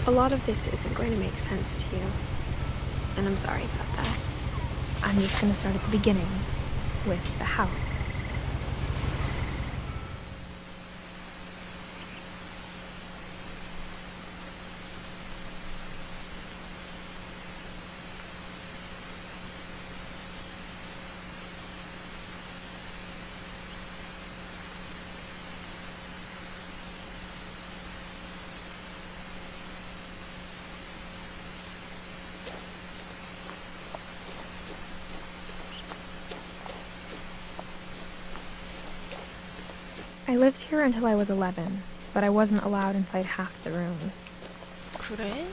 A lot of this isn't going to make sense to you, and I'm sorry about that. I'm just gonna start at the beginning, with the house. I lived here until I was 11, but I wasn't allowed inside half the rooms. 그래?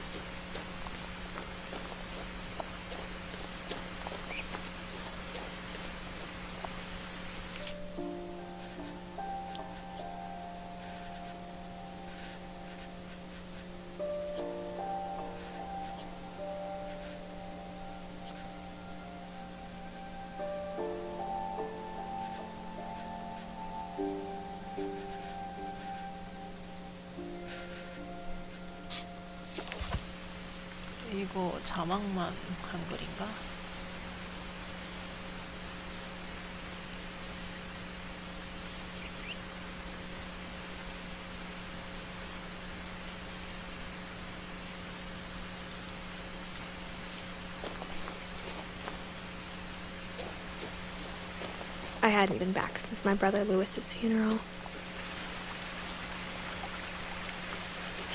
이거 자막만 한글인가? I hadn't been back since my brother Lewis's funeral.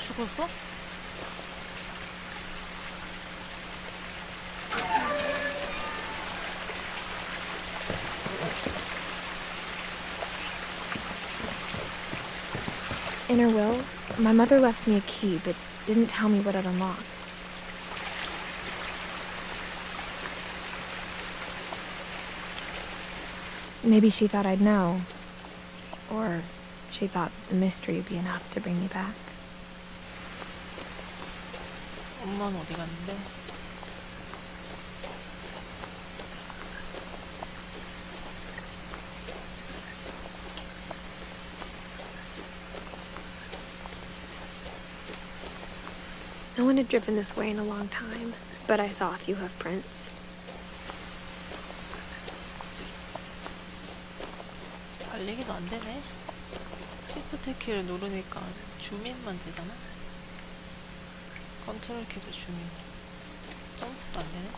죽었어? In her will, my mother left me a key, but didn't tell me what it unlocked. Maybe she thought I'd know. Or she thought the mystery would be enough to bring me back. 엄마는 어디 갔는데? No one had driven this way in a long time, but I saw a few hoof prints. 달리기도 안 되네. 시프트 키를 누르니까 줌인만 되잖아. 컨트롤 키도 줌인. 점프도 안 되네.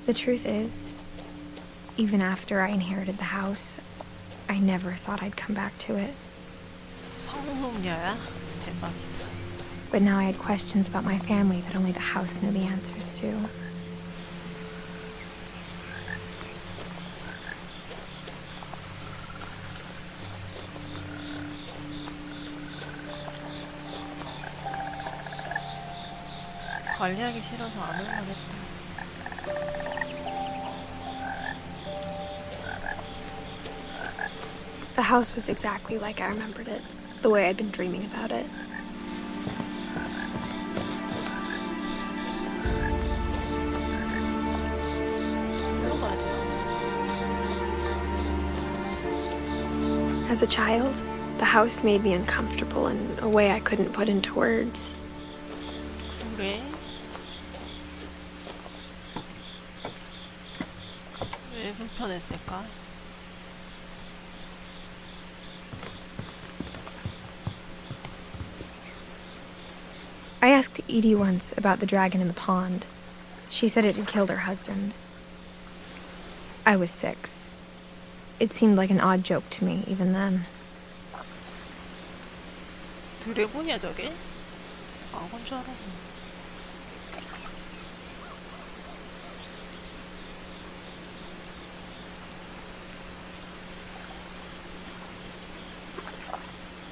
The truth is, even after I inherited the house, I never thought I'd come back to it. 상속녀야? 대박이다. But now I had questions about my family that only the house knew the answers to. 관리하기 싫어서 안 올만 했다. The house was exactly like I remembered it, the way I'd been dreaming about it. 들어가야 되나? As a child, the house made me uncomfortable in a way I couldn't put into words. 그래? 왜 불편했을까? I asked Edie once about the dragon in the pond. She said it had killed her husband. I was 6. It seemed like an odd joke to me, even then. 드래곤이야 저게? 악어인 줄 알아.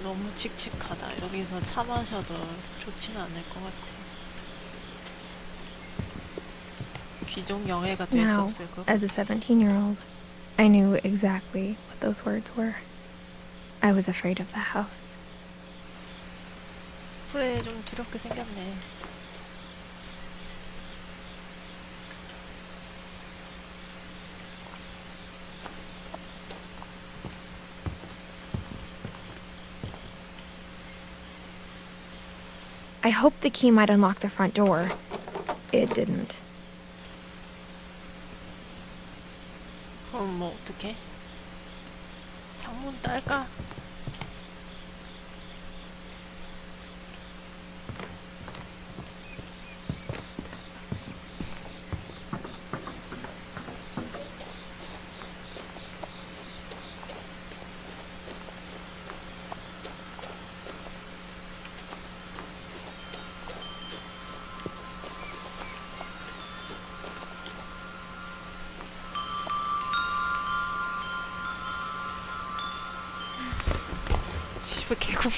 너무 칙칙하다. 여기서 차 마셔도 좋지는 않을 것 같아. 귀족 영예가 될 수 Now, 없을 것. as a 17-year-old, I knew exactly what those words were. I was afraid of the house. 그래, 좀 두렵게 생겼네. I hoped the key might unlock the front door. It didn't. 그럼 뭐 어떡해? 창문 딸까? 씨발 개구멍.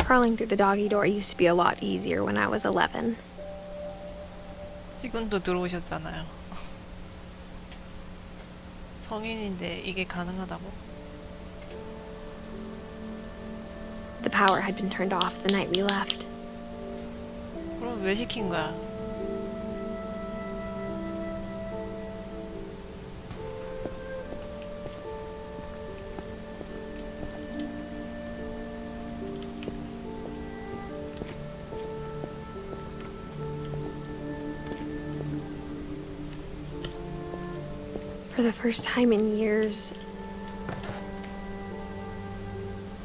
Crawling through the doggy door used to be a lot easier when I was 11. 지금도 들어오셨잖아요. 성인인데 이게 가능하다고? The power had been turned off the night we left. 그럼 왜 시킨 거야? For the first time in years,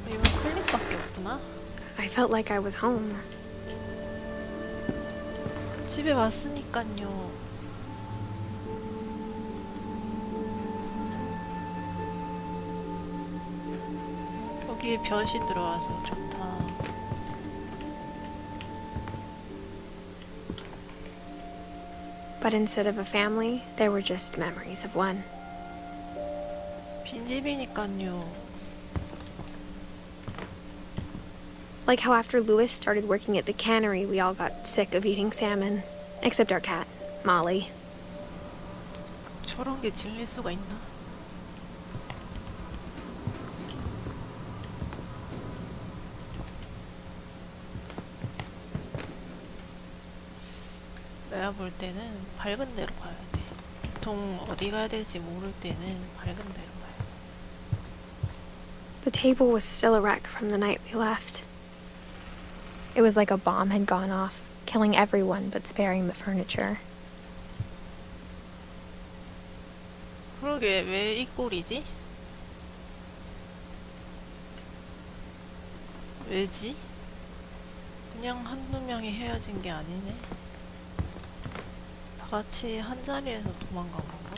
이건 클릭밖에 없구나? I felt like I was home. 집에 왔으니깐요. 여기에 볕이 들어와서 좋다. But instead of a family, there were just memories of one. 빈집이니깐요. Like how after Louis started working at the cannery, we all got sick of eating salmon. Except our cat, Molly. 저런 게 질릴 수가 있나? 내가 볼 때는 밝은 데로 가야 돼. 보통 어디 가야 될지 모를 때는 밝은 데로 가야 돼. The table was still a wreck from the night we left. It was like a bomb had gone off, killing everyone but sparing the furniture. 그러게 왜 이 꼴이지? 왜지? 그냥 한두 명이 헤어진 게 아니네. 다 같이 한 자리에서 도망간 건가?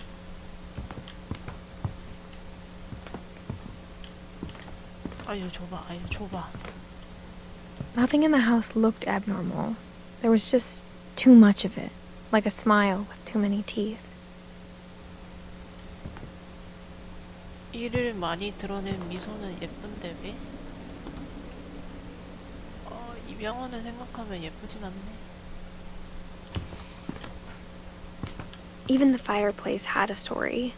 아유 좁아, 아유 좁아. Nothing in the house looked abnormal. There was just too much of it, like a smile with too many teeth. 이를 많이 드러낸 미소는 예쁜데 왜? 이병헌을 생각하면 예쁘진 않네. Even the fireplace had a story.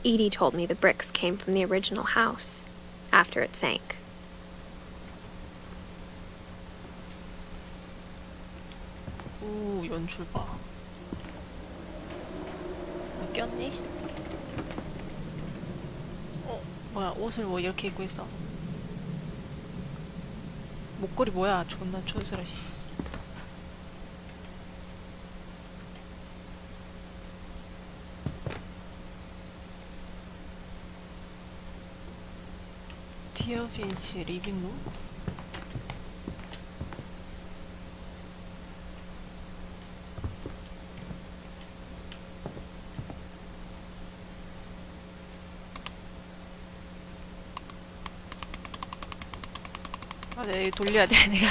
Edie told me the bricks came from the original house, after it sank. 오, 연출 봐. 꼈니? 뭐야, 옷을 뭐 이렇게 입고 있어? 목걸이 뭐야? 존나 촌스러, 씨. 디어 핀치 리빙룸? 맞아, 여기 돌려야 돼, 내가.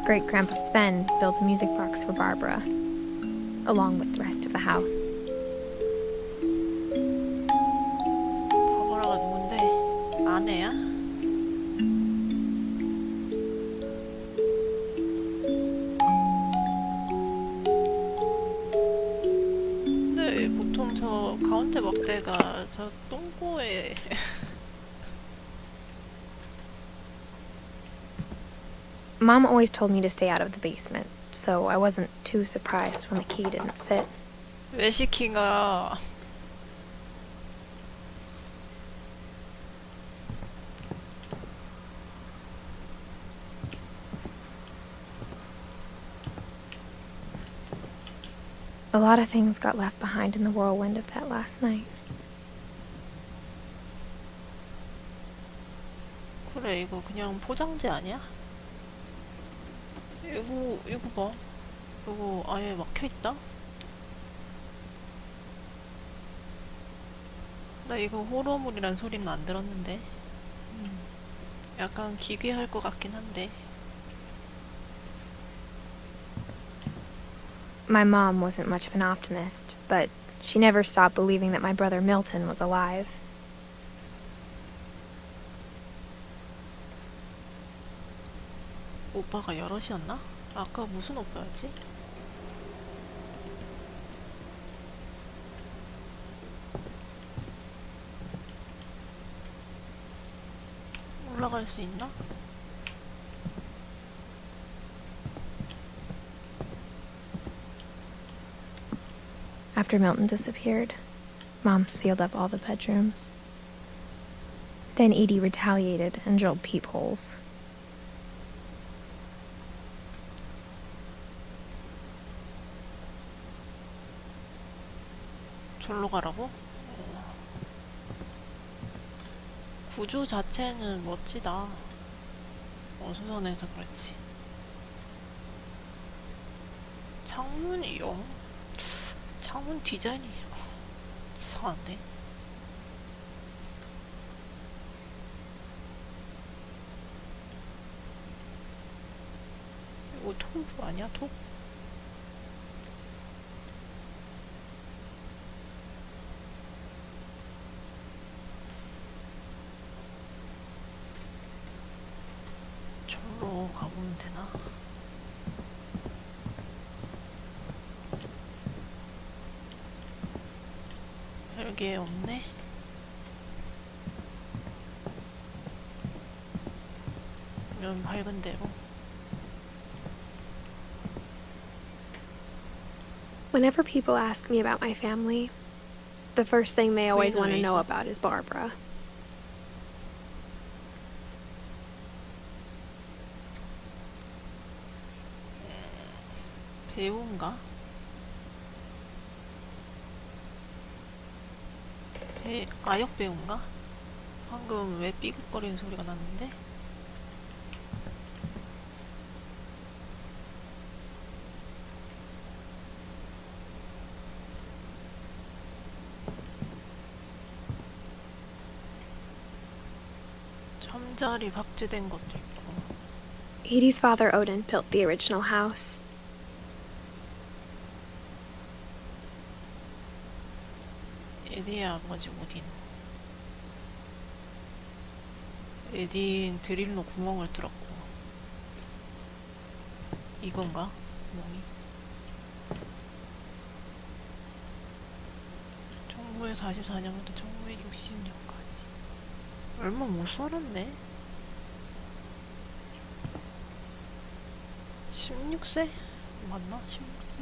Great Grandpa Sven built a music box for Barbara, along with the rest of the house. 바바라가 누군데? 아내야? 근데 보통 저 가운데 막대가 저 똥꼬에 Mom always told me to stay out of the basement, so I wasn't too surprised when the key didn't fit. 왜 시킨 거야? A lot of things got left behind in the whirlwind of that last night. 그래, 이거 그냥 포장재 아니야? 이거 봐. 이거 아예 막혀있다? 나 이거 호러물이란 소리는 안 들었는데. 약간 기괴할 것 같긴 한데. My mom wasn't much of an optimist, but she never stopped believing that my brother Milton was alive. 오빠가 여럿이었나? 아까 무슨 오빠였지? 올라갈 수 있나? After Milton disappeared, Mom sealed up all the bedrooms. Then Edie retaliated and drilled peepholes. 절로 가라고? 구조 자체는 멋지다. 어수선해서 그렇지. 창문이 창문 디자인이 이상한데? 이거 톱 아니야? 톱? 절로 가보면 되나? 별게 없네? 이런 밝은 데로. Whenever people ask me about my family, the first thing they always want to know about is Barbara. 배우인가? 아역 배우인가? 방금 왜 삐걱거리는 소리가 났는데? 잠자리 박제된 것도 있고. Edie's father, Odin, built the original house. 에디의 아버지 오딘. 에딘 드릴로 구멍을 뚫었고. 이건가? 구멍이. 1944년부터 1960년까지. 얼마 못 살았네? 16세? 맞나? 16세?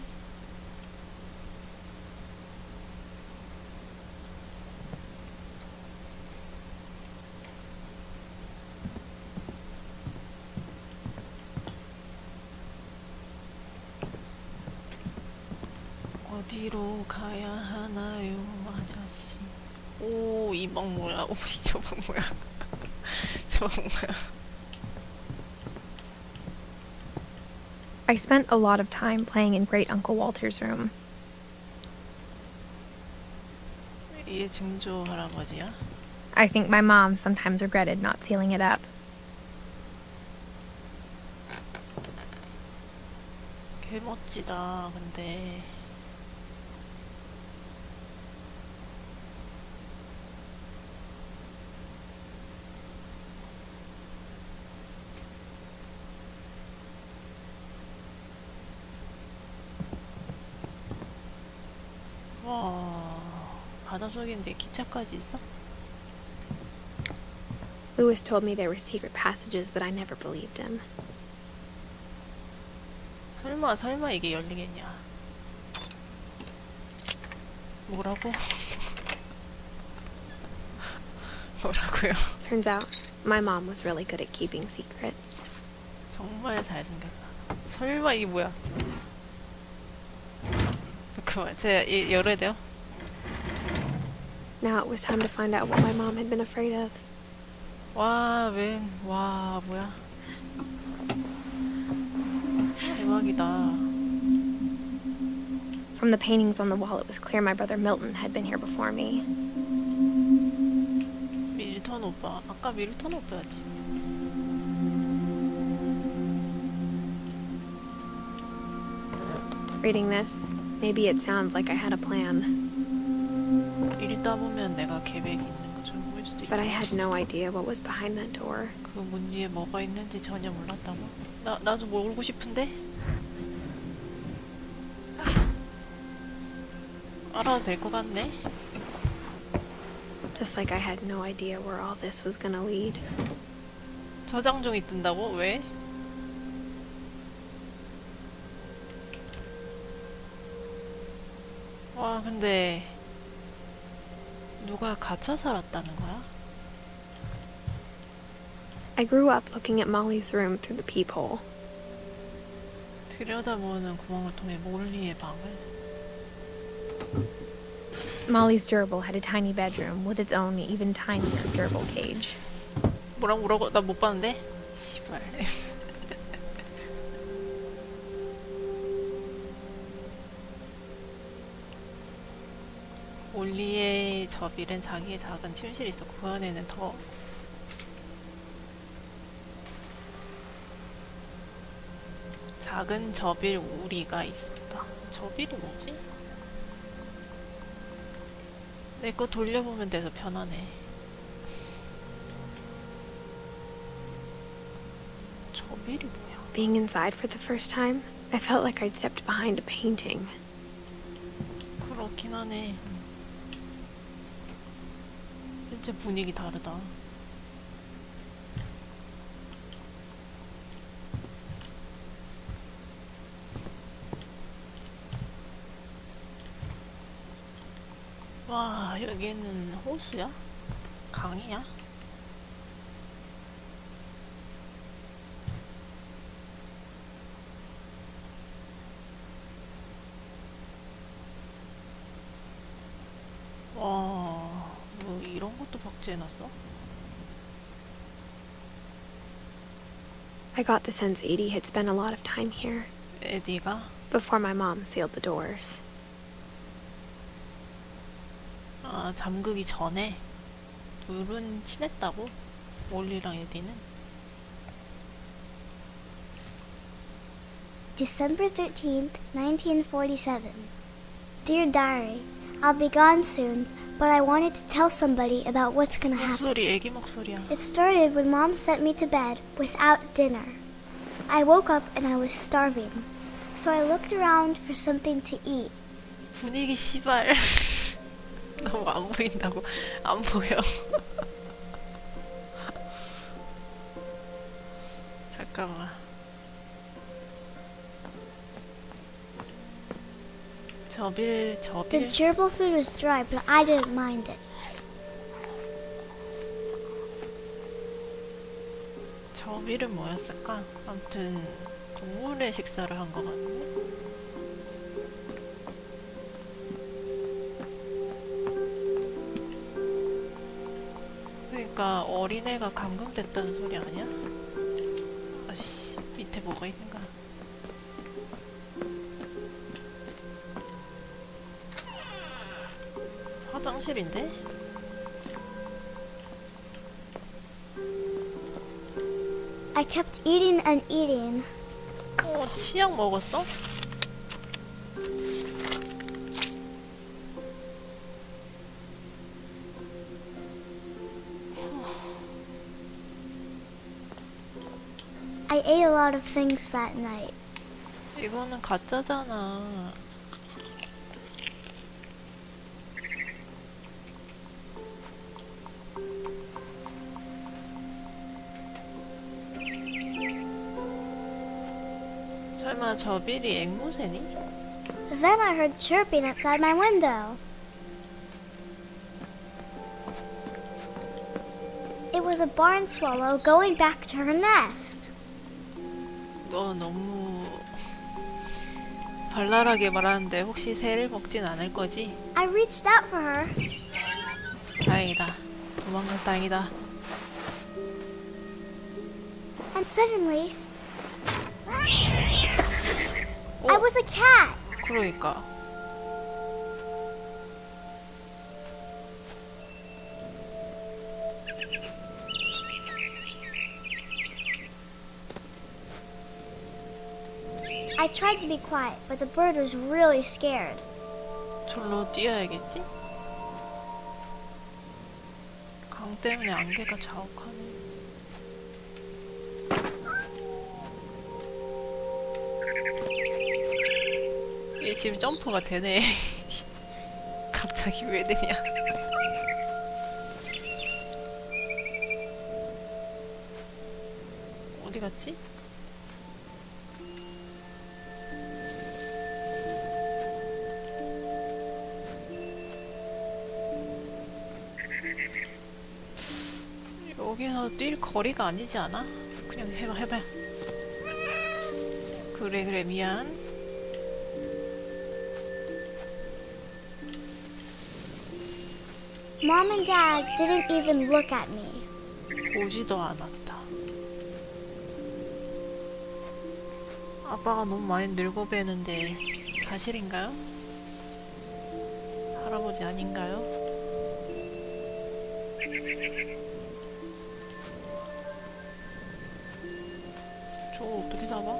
어디로 가야 하나요, 아저씨? 오, 이 방 뭐야? 오, 저 방 뭐야? 저 방 뭐야? I spent a lot of time playing in Great Uncle Walter's room. 얘 증조 할아버지야? I think my mom sometimes regretted not sealing it up. 개 멋지다. 근데 와, 바닷속인데 기차까지 있어? Lewis told me there were secret passages, but I never believed him. 설마 이게 열리겠냐? 뭐라고? 뭐라고요? Turns out, my mom was really good at keeping secrets. 정말 잘생겼다. 설마 이게 뭐야? 잠깐만, 제 열어야 돼요? Now it was time to find out what my mom had been afraid of. 와, 뭐야. 대박이다. From the paintings on the wall, it was clear my brother Milton had been here before me. 밀턴 오빠. 아까 밀턴 오빠였지. Reading this, maybe it sounds like I had a plan, 읽다 보면 내가 계획이 있는 것처럼 보일 수도 있고. but I had no idea what was behind that door. 그 문 뒤에 뭐가 있는지 전혀 몰랐다고? 나도 모르고 싶은데? 알아도 될 것 같네? Just like I had no idea where all this was gonna lead. 저장종이 뜬다고? 왜? 와, 근데 누가 갇혀 살았다는 거야? I grew up looking at Molly's room through the peephole. 들여다보는 구멍을 통해 몰리의 방을. Molly's gerbil had a tiny bedroom with its own even tinier gerbil cage. 뭐라고? 나 못 봤는데? 씨발. 올리의 저빌은 자기의 작은 침실이 있어. 그 안에는 더 작은 저빌 우리가 있었다. 저빌이 뭐지? 내 거 돌려보면 돼서 편하네. 저빌이 뭐야? Being inside for the first time, I felt like I'd stepped behind a painting. 그렇긴 하네. 진짜 분위기 다르다. 와, 여기는 호수야? 강이야? 와, 뭐 이런 것도 박제해놨어? I got the sense Edie had spent a lot of time here 에디가? before my mom sealed the doors. 아, 잠그기 전에 둘은 친했다고? 몰리랑 에디는? December 13th, 1947. Dear Diary, I'll be gone soon, but I wanted to tell somebody about what's gonna happen. 목소리, 애기 목소리야. It started when Mom sent me to bed without dinner. I woke up and I was starving, so I looked around for something to eat. 분위기 씨발. 너무 안 보인다고. 안 보여. 잠깐만. The 저빌. gerbil food was dry, but I didn't mind it. 저빌은 뭐였을까? 아무튼 동물의 식사를 한 것 같네. 그러니까 어린애가 감금됐다는 소리 아니야? 아씨, 밑에 뭐가 있는가? 화장실인데? I kept eating and eating. 치약 먹었어? I ate a lot of things that night. 이거는 가짜잖아. 설마 저빌이 앵무새니? Then I heard chirping outside my window. It was a barn swallow going back to her nest. 너 너무 발랄하게 말하는데 혹시 새를 먹진 않을 거지? I reached out for her. 다행이다. 도망가 다행이다. And suddenly, 어? I was a cat. 그러니까. I tried to be quiet, but the bird was really scared. 절로 뛰어야겠지? 강 때문에 안개가 자욱하네. 얘 지금 점프가 되네. 갑자기 왜 되냐? 어디 갔지? 여기서 뛸 거리가 아니지 않아? 그냥 해봐. 그래 미안. Mom and Dad didn't even look at me. 보지도 않았다. 아빠가 너무 많이 늙어 배는데 사실인가요? 할아버지 아닌가요? 저거 어떻게 잡아?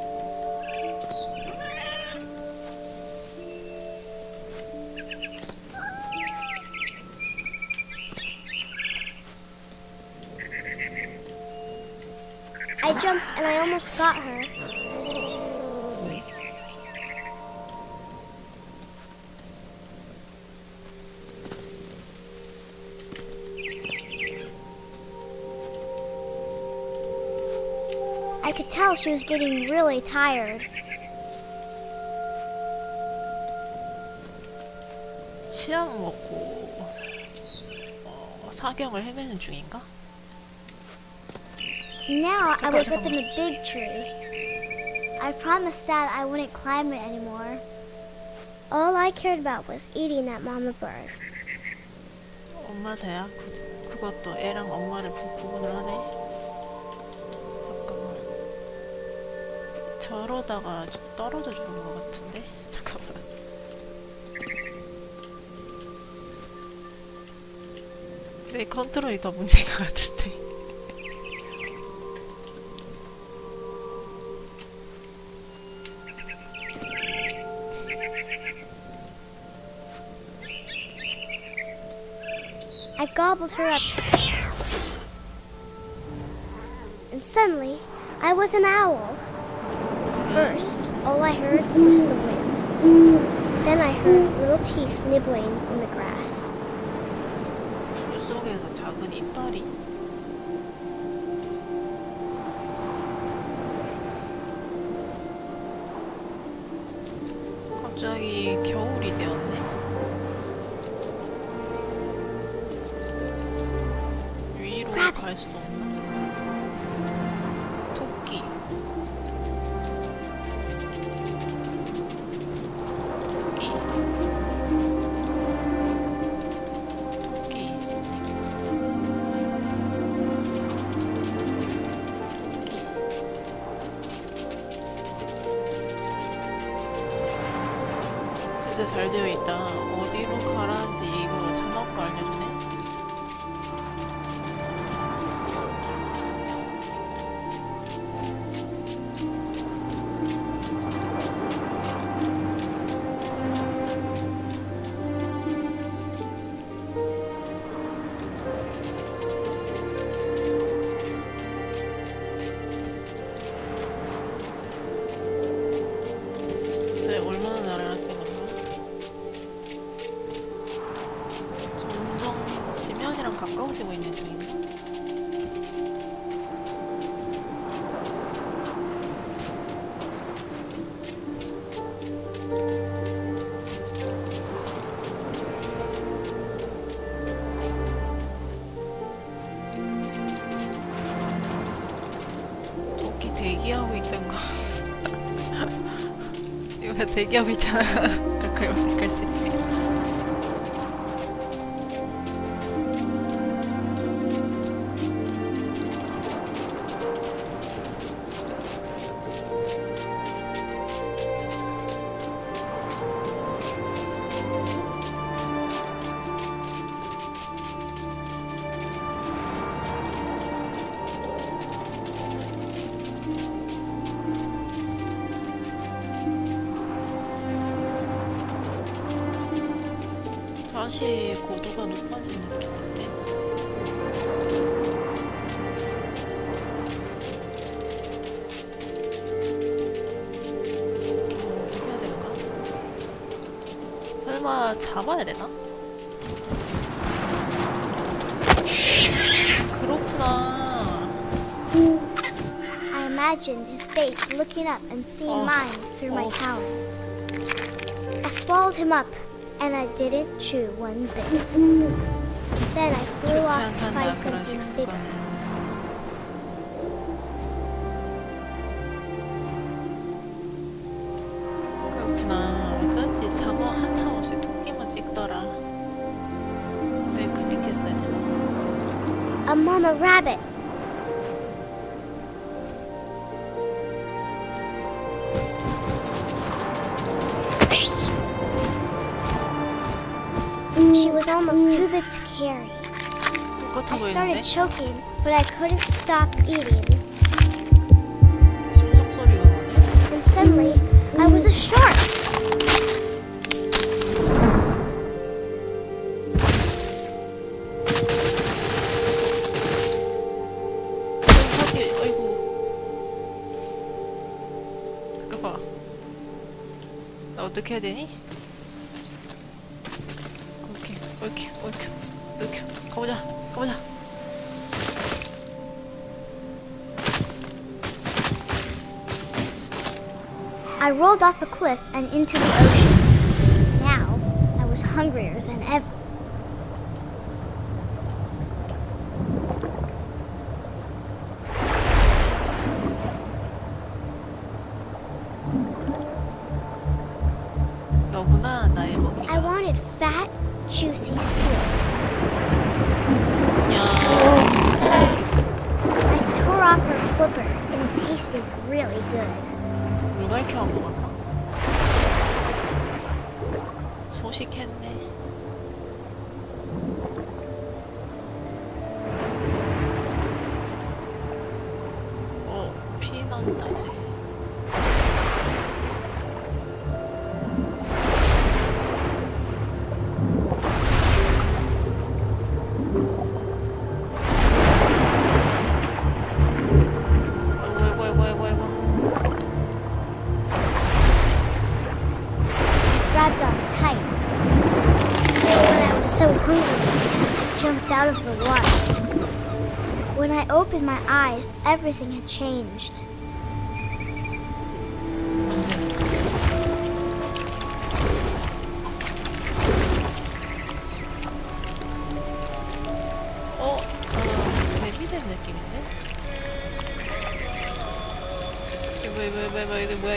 I jumped and I almost got her. I could tell she was getting really tired. 치약 먹고 사경을 헤매는 중인가? Now I was up in the big tree. I promised Dad I wouldn't climb it anymore. All I cared about was eating that mama bird. 엄마 새야? 그것도 애랑 엄마를 구분을 하네. 잠깐만. 저러다가 떨어져 주는 것 같은데? 잠깐만. 내 컨트롤이 더 문제인 것 같은데. I gobbled her up. And suddenly, I was an owl. First, all I heard was the wind. Then I heard little teeth nibbling in the grass. 풀 속에서 작은 이빨이. 갑자기 겨울이 되었네. 위로 갈 수 없나? 토끼. 토끼. 토끼. 진짜 잘 되어 있다. 어디로 가라는지 이거 자막으로 알려주네. 네, 얼마나 날아갔던 건가? 점점 지면이랑 가까워지고 있는 중인가? 토끼 대기하고 있던가? 이거 앞에 대기하고 있잖아. 가까이 올 때까지. 다시 고도가 높아진 느낌인데? 어떻게 해야 될까? 설마 잡아야 되나? 그렇구나. I imagined his face looking up and seeing Oh. mine through my Oh. talons. I swallowed him up, and I didn't chew one bit. Then I flew 좋지 off to 않단다, find 그런 something bigger. 식습관은. 그렇구나. 어쩐지 잠어 한참 없이 토끼만 찍더라. 네, 클릭했어야 되나? A mama rabbit. She was almost too big to carry. 똑같아 I 보이는데? started choking, but I couldn't stop eating. 심장 소리가 나네. And suddenly, I was a shark. 사기, 아이고. 잠깐만. 나 어떻게 해야 되니? 이렇게. 가보자. I rolled off a cliff and into the ocean. Now, I was hungrier than ever. 너구나, 나의 I 먹이야. wanted fat, juicy seals. 야, I tore off her flipper, and it tasted really good. 물갈퀴 안 먹었어? 소식했네. 피 난다, 쟤. 아이고. Grabbed on tight. When I was so hungry, I jumped out of the water. When I opened my eyes, everything had changed. 데뷔된 느낌인데?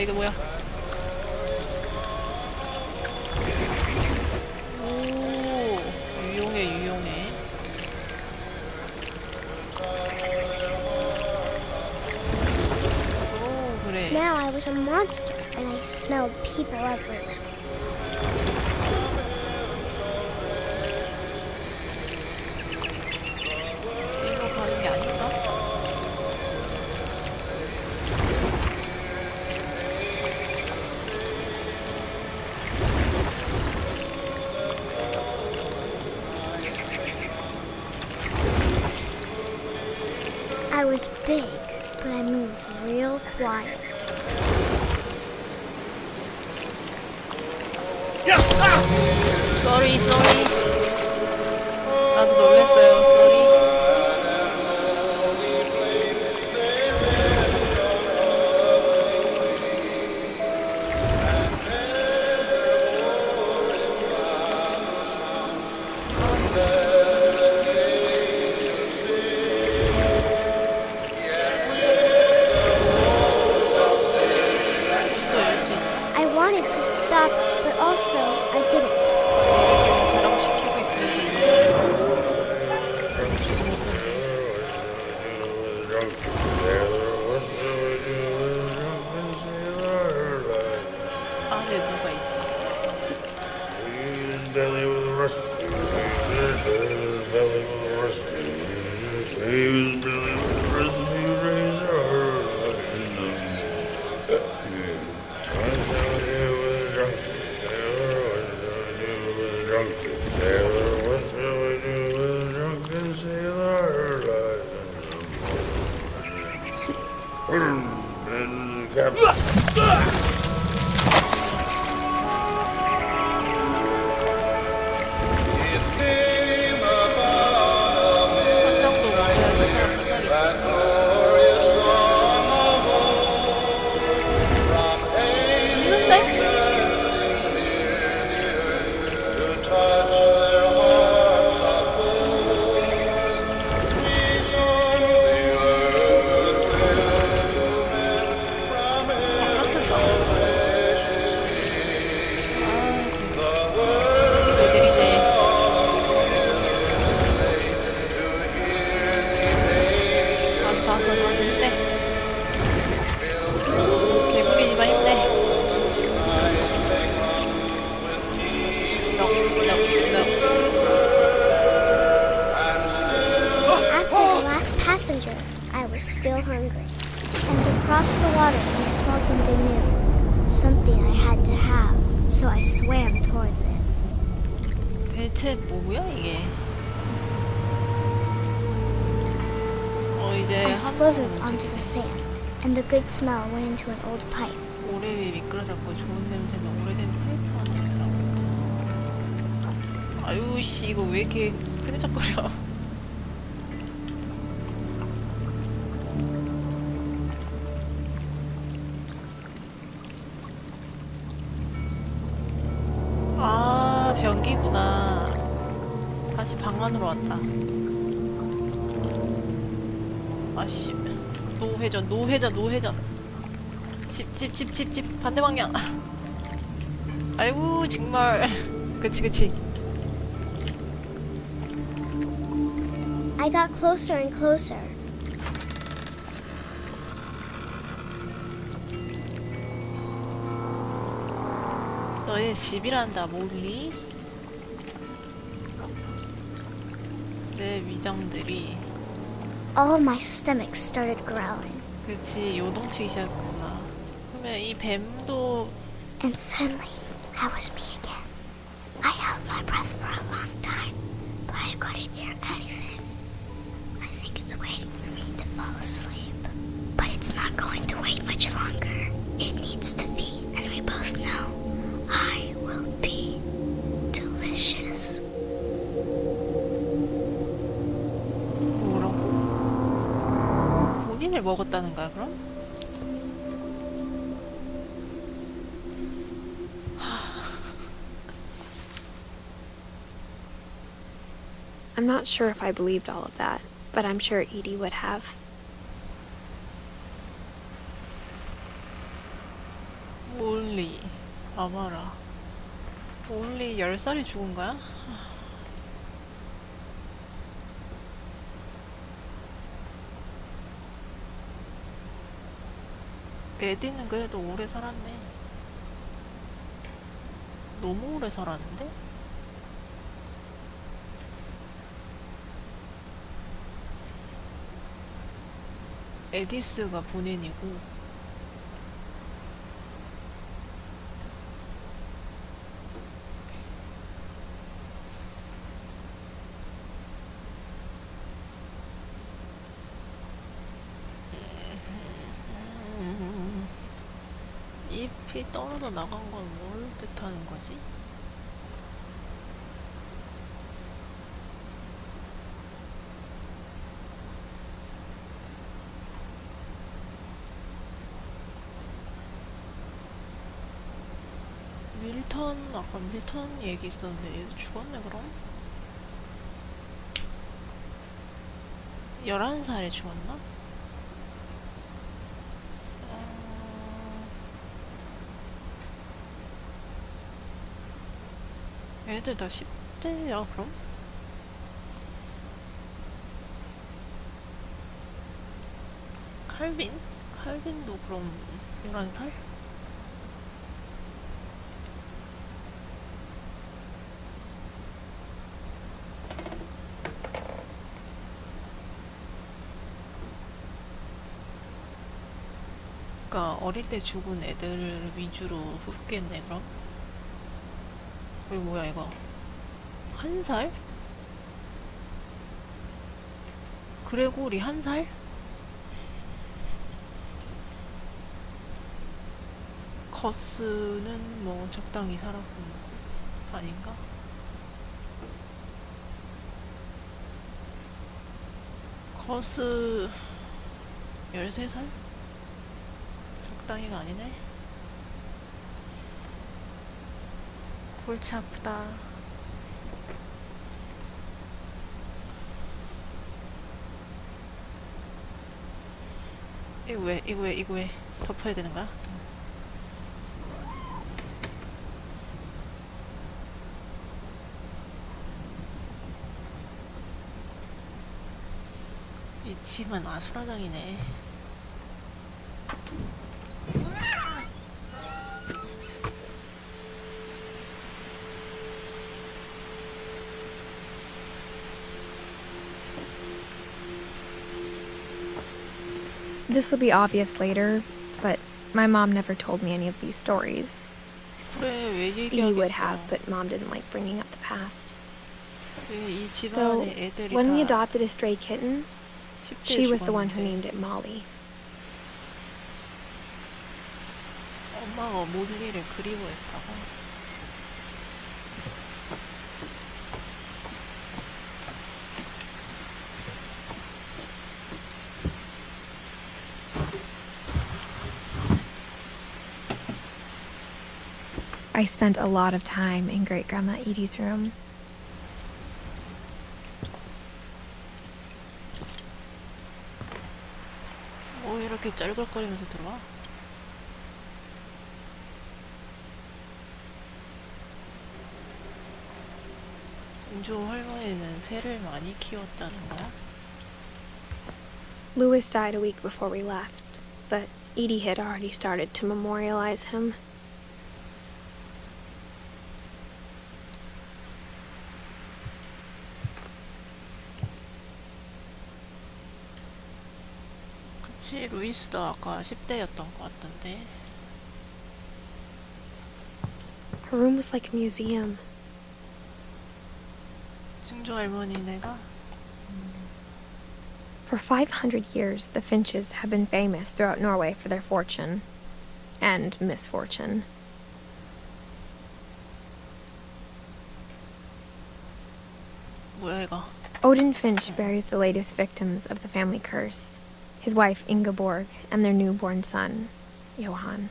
이게 뭐야? 오, 유용해. 오, 그래. Now I was a monster, and I smelled people everywhere. 일로 가는 게 아닌가? I was big, but I moved real quiet. Sorry. 나도 놀랐어요. Sorry. I wanted to 선장도 먹어야 세상 끝나겠지. 있는데? After the last passenger, I was still hungry. And across the water, I smelled something new. Something I had to have, so I swam towards it. 대체 뭐야 이게? 이제 I slithered 한번 onto the sand, and the good smell went into an old pipe. 오래 위에 미끄러졌고 좋은 냄새는 오래된 파이프 안에 들어갔다. 아유 씨 이거 왜 이렇게 흐느적거려? 아 변기구나. 다시 방 안으로 왔다. 아씨 노회전 노회전 노회전. 집 반대 방향. 아이고 정말. 그치 I got closer and closer. 너의 집이란다 몰리. 내 위장들이 All my stomach started growling. 그치 요동치기 시작했구나. 그러면 이 뱀도 And suddenly, I was me again. I held my breath for a long time, but I couldn't hear anything. I think it's waiting for me to fall asleep. But it's not going to wait much longer. It needs to feed, and we both know I will be delicious. 뭐라고? 본인을 먹었다는 거야 그럼? I'm not sure if I believed all of that, but I'm sure Edie would have. 몰리 아마라 몰리 10살이 죽은 거야? 에디는 그래도 오래 살았네. 너무 오래 살았는데? 에디스가 본인이고 잎이 떨어져 나간 건 뭘 뜻하는 거지? 밀턴, 아까 밀턴 얘기 있었는데 얘도 죽었네 그럼? 11살에 죽었나? 얘들 다 10대야 그럼? 칼빈? 칼빈도 그럼 11살? 그러니까 어릴 때 죽은 애들 위주로 훑겠네 그럼. 이거 뭐야 이거? 1살? 그레고리 1살? 거스는 뭐 적당히 살았고 아닌가? 거스 13살? 적당히가 아니네. 골치 아프다. 이거 왜 덮어야 되는 거야? 이 집은 아수라장이네. This will be obvious later, but my mom never told me any of these stories. 그래 왜 Edie would have, 얘기하겠어. but mom didn't like bringing up the past. 이 Though, 집안에 애들이 when we 다 adopted a stray kitten, 10대에 she was the one who 죽었는데 named it Molly. 엄마가 몰리를 그리워했다고. I spent a lot of time in Great Grandma Edie's room. 뭐 이렇게 쩔걸거리면서 들어와? 은조 할머니는 새를 많이 키웠다는 거야? Louis died a week before we left, but Edie had already started to memorialize him. 그치, 루이스도 아까 10대였던 것 같던데. Her room was like a museum. 승조 할머니네가 For 500 years, the Finches have been famous throughout Norway for their fortune and misfortune. 뭐야 이거? Odin Finch buries the latest victims of the family curse, his wife Ingeborg and their newborn son, Johan.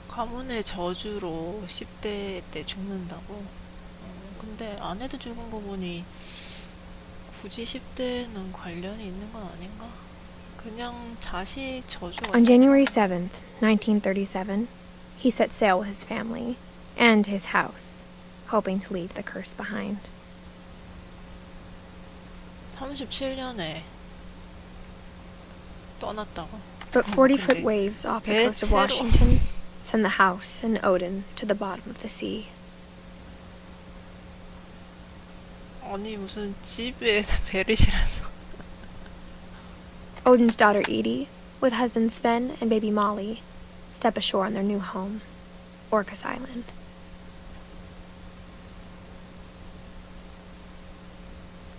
가문의 저주로 10대 때 죽는다고? 근데 아내도 죽은 거 보니 굳이 10대는 관련이 있는 건 아닌가? 그냥 자식 저주가 On January 7th, 1937, he set sail with his family and his house, hoping to leave the curse behind. 37년에 떠났다고? But 40-foot 근데 waves off the coast of 배째로. Washington send the house and Odin to the bottom of the sea. 아니 무슨 집에 베르시라서. Odin's daughter Edie, with husband Sven and baby Molly, step ashore on their new home, Orcas Island.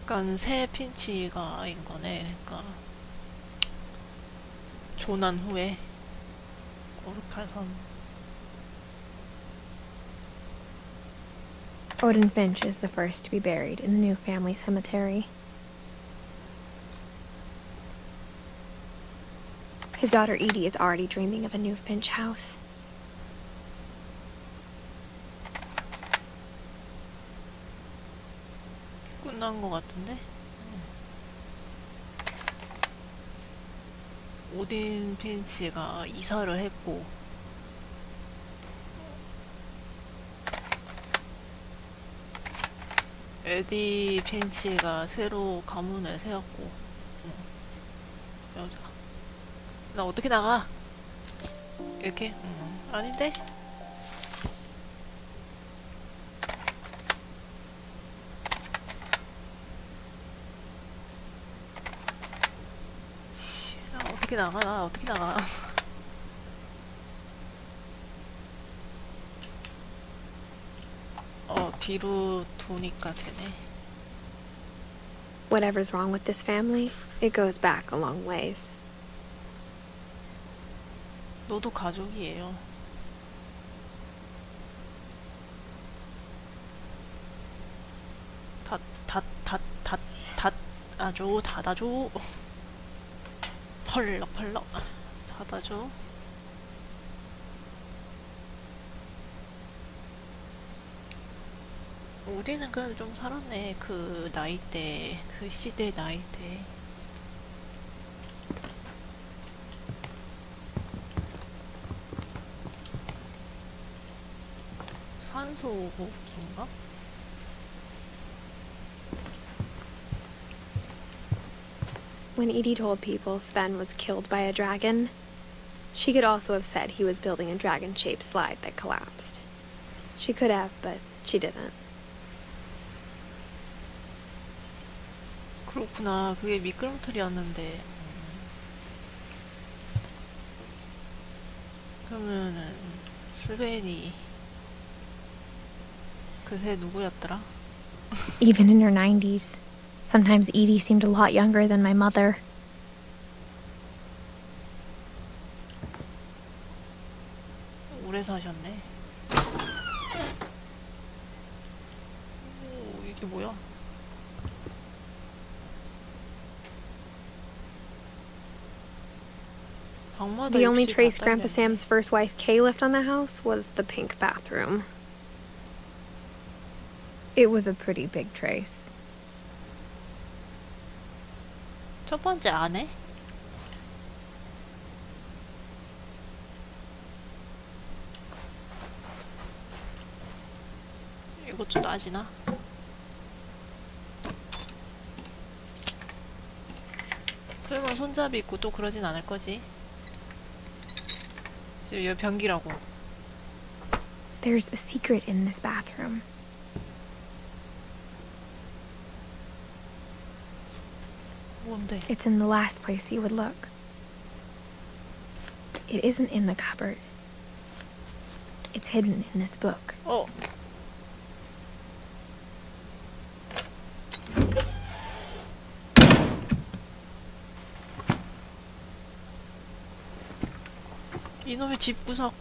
그러니까 새 핀치가인 거네. 그러니까 조난 후에 오르카선. Odin Finch is the first to be buried in the new family cemetery. His daughter Edie is already dreaming of a new Finch house. 끝난 거 같은데? 오딘 핀치가 이사를 했고 에디 핀치가 새로 가문을 세웠고 여자 나 어떻게 나가? 이렇게? 아닌데? 나 어떻게 어떻게 나가? 나 어떻게 나가? 뒤로 도니까 되네. Whatever's wrong with this family, it goes back a long ways. 너도 가족이에요. 닫아줘, 닫아줘. 펄럭펄럭. 닫아줘. 우리는 그래도 좀 살았네. 그 나이대, 그 시대 나이대. 산소 호흡기인가? When Edie told people Sven was killed by a dragon, she could also have said he was building a dragon-shaped slide that collapsed. She could have, but she didn't. 그렇구나. 그게 미끄럼틀이었는데. 그러면은 스벤이 그새 누구였더라? Even in her 90s. Sometimes Edie seemed a lot younger than my mother. 오래 사셨네. 오, 이게 뭐야? 방마다 The only 역시 다 trace Grandpa 딸렸네. Sam's first wife Kay left on the house was the pink bathroom. It was a pretty big trace. 첫 번째 아내? 이것 좀 따지나? 설마 손잡이 있고 또 그러진 않을 거지? 지금 여기 변기라고. There's a secret in this bathroom. 뭔데? It's in the last place you would look. It isn't in the cupboard. It's hidden in this book. 어? 이놈의 집구석.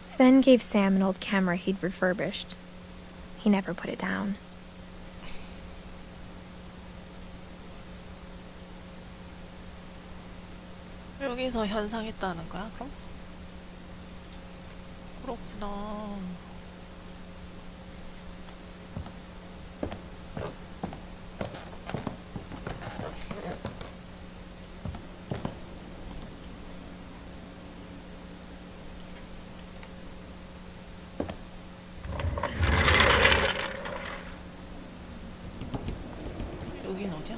Sven gave Sam an old camera he'd refurbished. He never put it down. 여기서 현상했다는 거야, 그럼? 그렇구나. 여긴 어디야?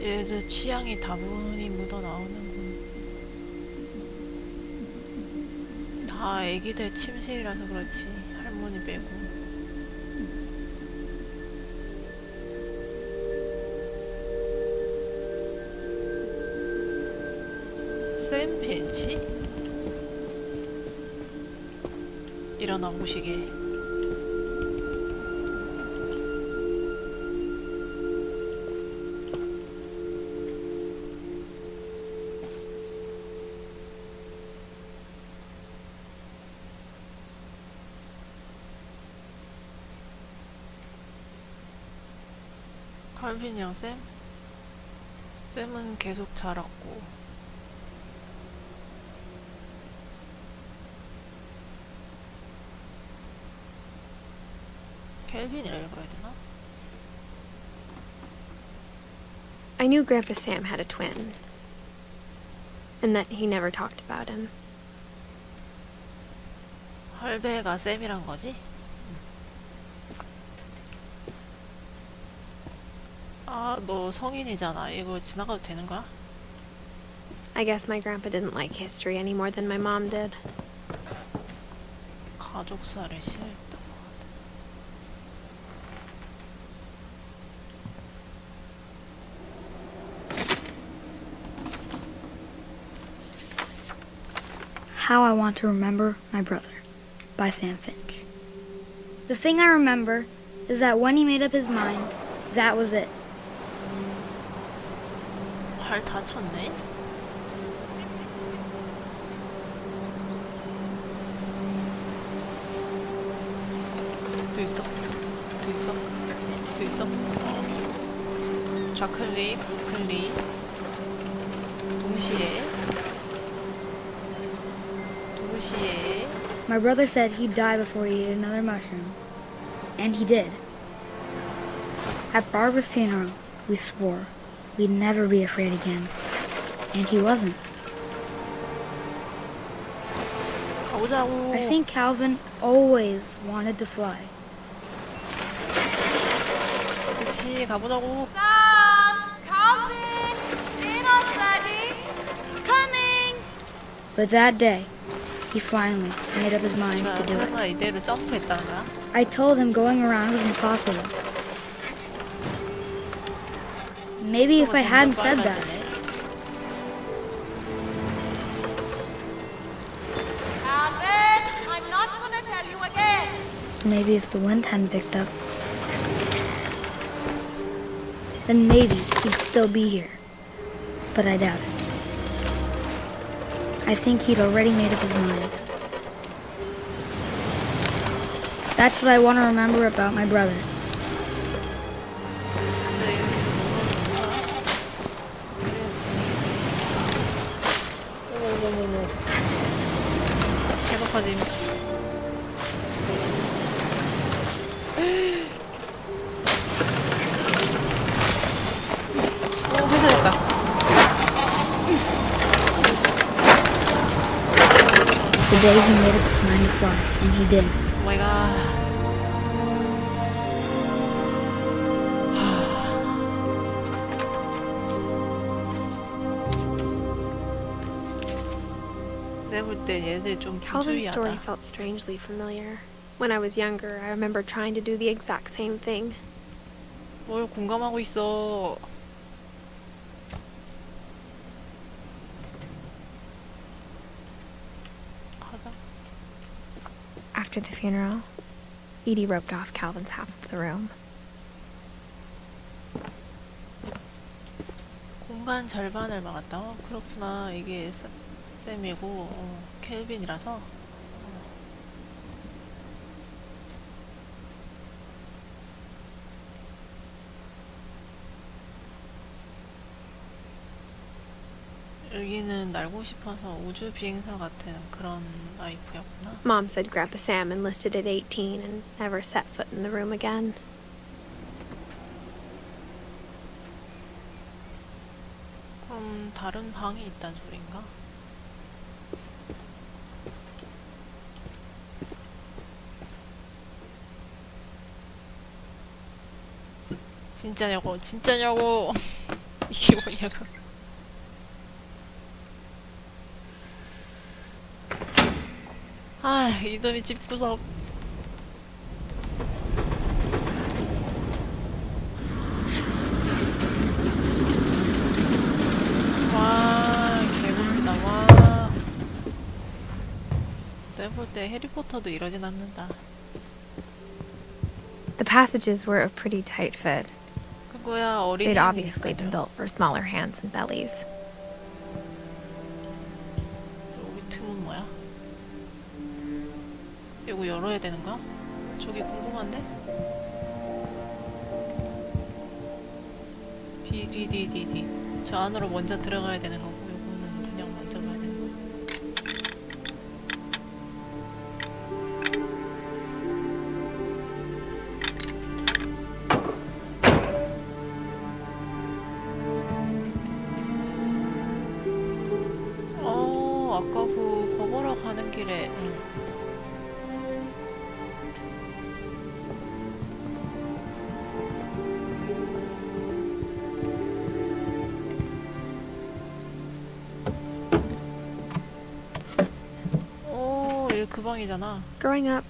얘저 취향이 다분히 묻어 나오는군. 다 애기들 침실이라서 그렇지. 할머니 빼고. 샘 핀치? 일어나 보시게. 칼빈이랑 샘? 샘은 계속 자랐고 켈빈이라 읽어야 되나? I knew Grandpa Sam had a twin, and that he never talked about him. 할배가 샘이란 거지? 아, 너 성인이잖아. 이거 지나가도 되는 거야? I guess my grandpa didn't like history any more than my mom did. 가족사를 싫어했다. How I Want to Remember My Brother by Sam Finch. The thing I remember is that when he made up his mind, that was it. 발 다쳤네? 또 있어. 또 있어. 또 있어. 좌클릭, 클릭. 동시에. 동시에. My brother said he'd die before he ate another mushroom. And he did. At Barbara's funeral, we swore we'd never be afraid again. And he wasn't. 가보자고. I think Calvin always wanted to fly. 그치, 가보자고. But that day, he finally made up his mind to do it. 설마 이대로 점프했다는 거야? I told him going around was impossible. Maybe if I hadn't said that, Alvin, I'm not gonna tell you again. maybe if the wind hadn't picked up, then maybe he'd still be here. But I doubt it. I think he'd already made up his mind. That's what I want to remember about my brother. 어머머머머. 개박하지. 오, 회사됐다. The day he made up his mind to fly, and he did. 오 마이 갓. 내가 볼 때 얘들 좀 Calvin's story 부주의하다. felt strangely familiar. When I was younger, I remember trying to do the exact same thing. 뭘 공감하고 있어. 가자. After the funeral, Edie roped off Calvin's half of the room. 공간 절반을 막았다. 그렇구나. 이게 쌤이고 켈빈이라서. 여기는 날고 싶어서 우주 비행사 같은 그런 라이프였구나. Mom said Grandpa Sam enlisted at 18 and never set foot in the room again. 그럼 다른 방이 있단 소린가? 진짜냐고, 진짜냐고. 이게 뭐냐고. 아, 이놈의 집구석. 와, 개고치다. 와. 내가 볼 때 해리포터도 이러진 않는다. The passages were a pretty tight fit. 그거야 어린이 They'd obviously been 얘기니까요. built for smaller hands and bellies. 여기 틈은 뭐야? 이거 열어야 되는 거야? 저기 궁금한데? 뒤. 저 안으로 먼저 들어가야 되는 거고, 요거는 그냥 먼저 가야 되는 거. 아까 그 버거러 가는 길에, 그 방이잖아. Growing up,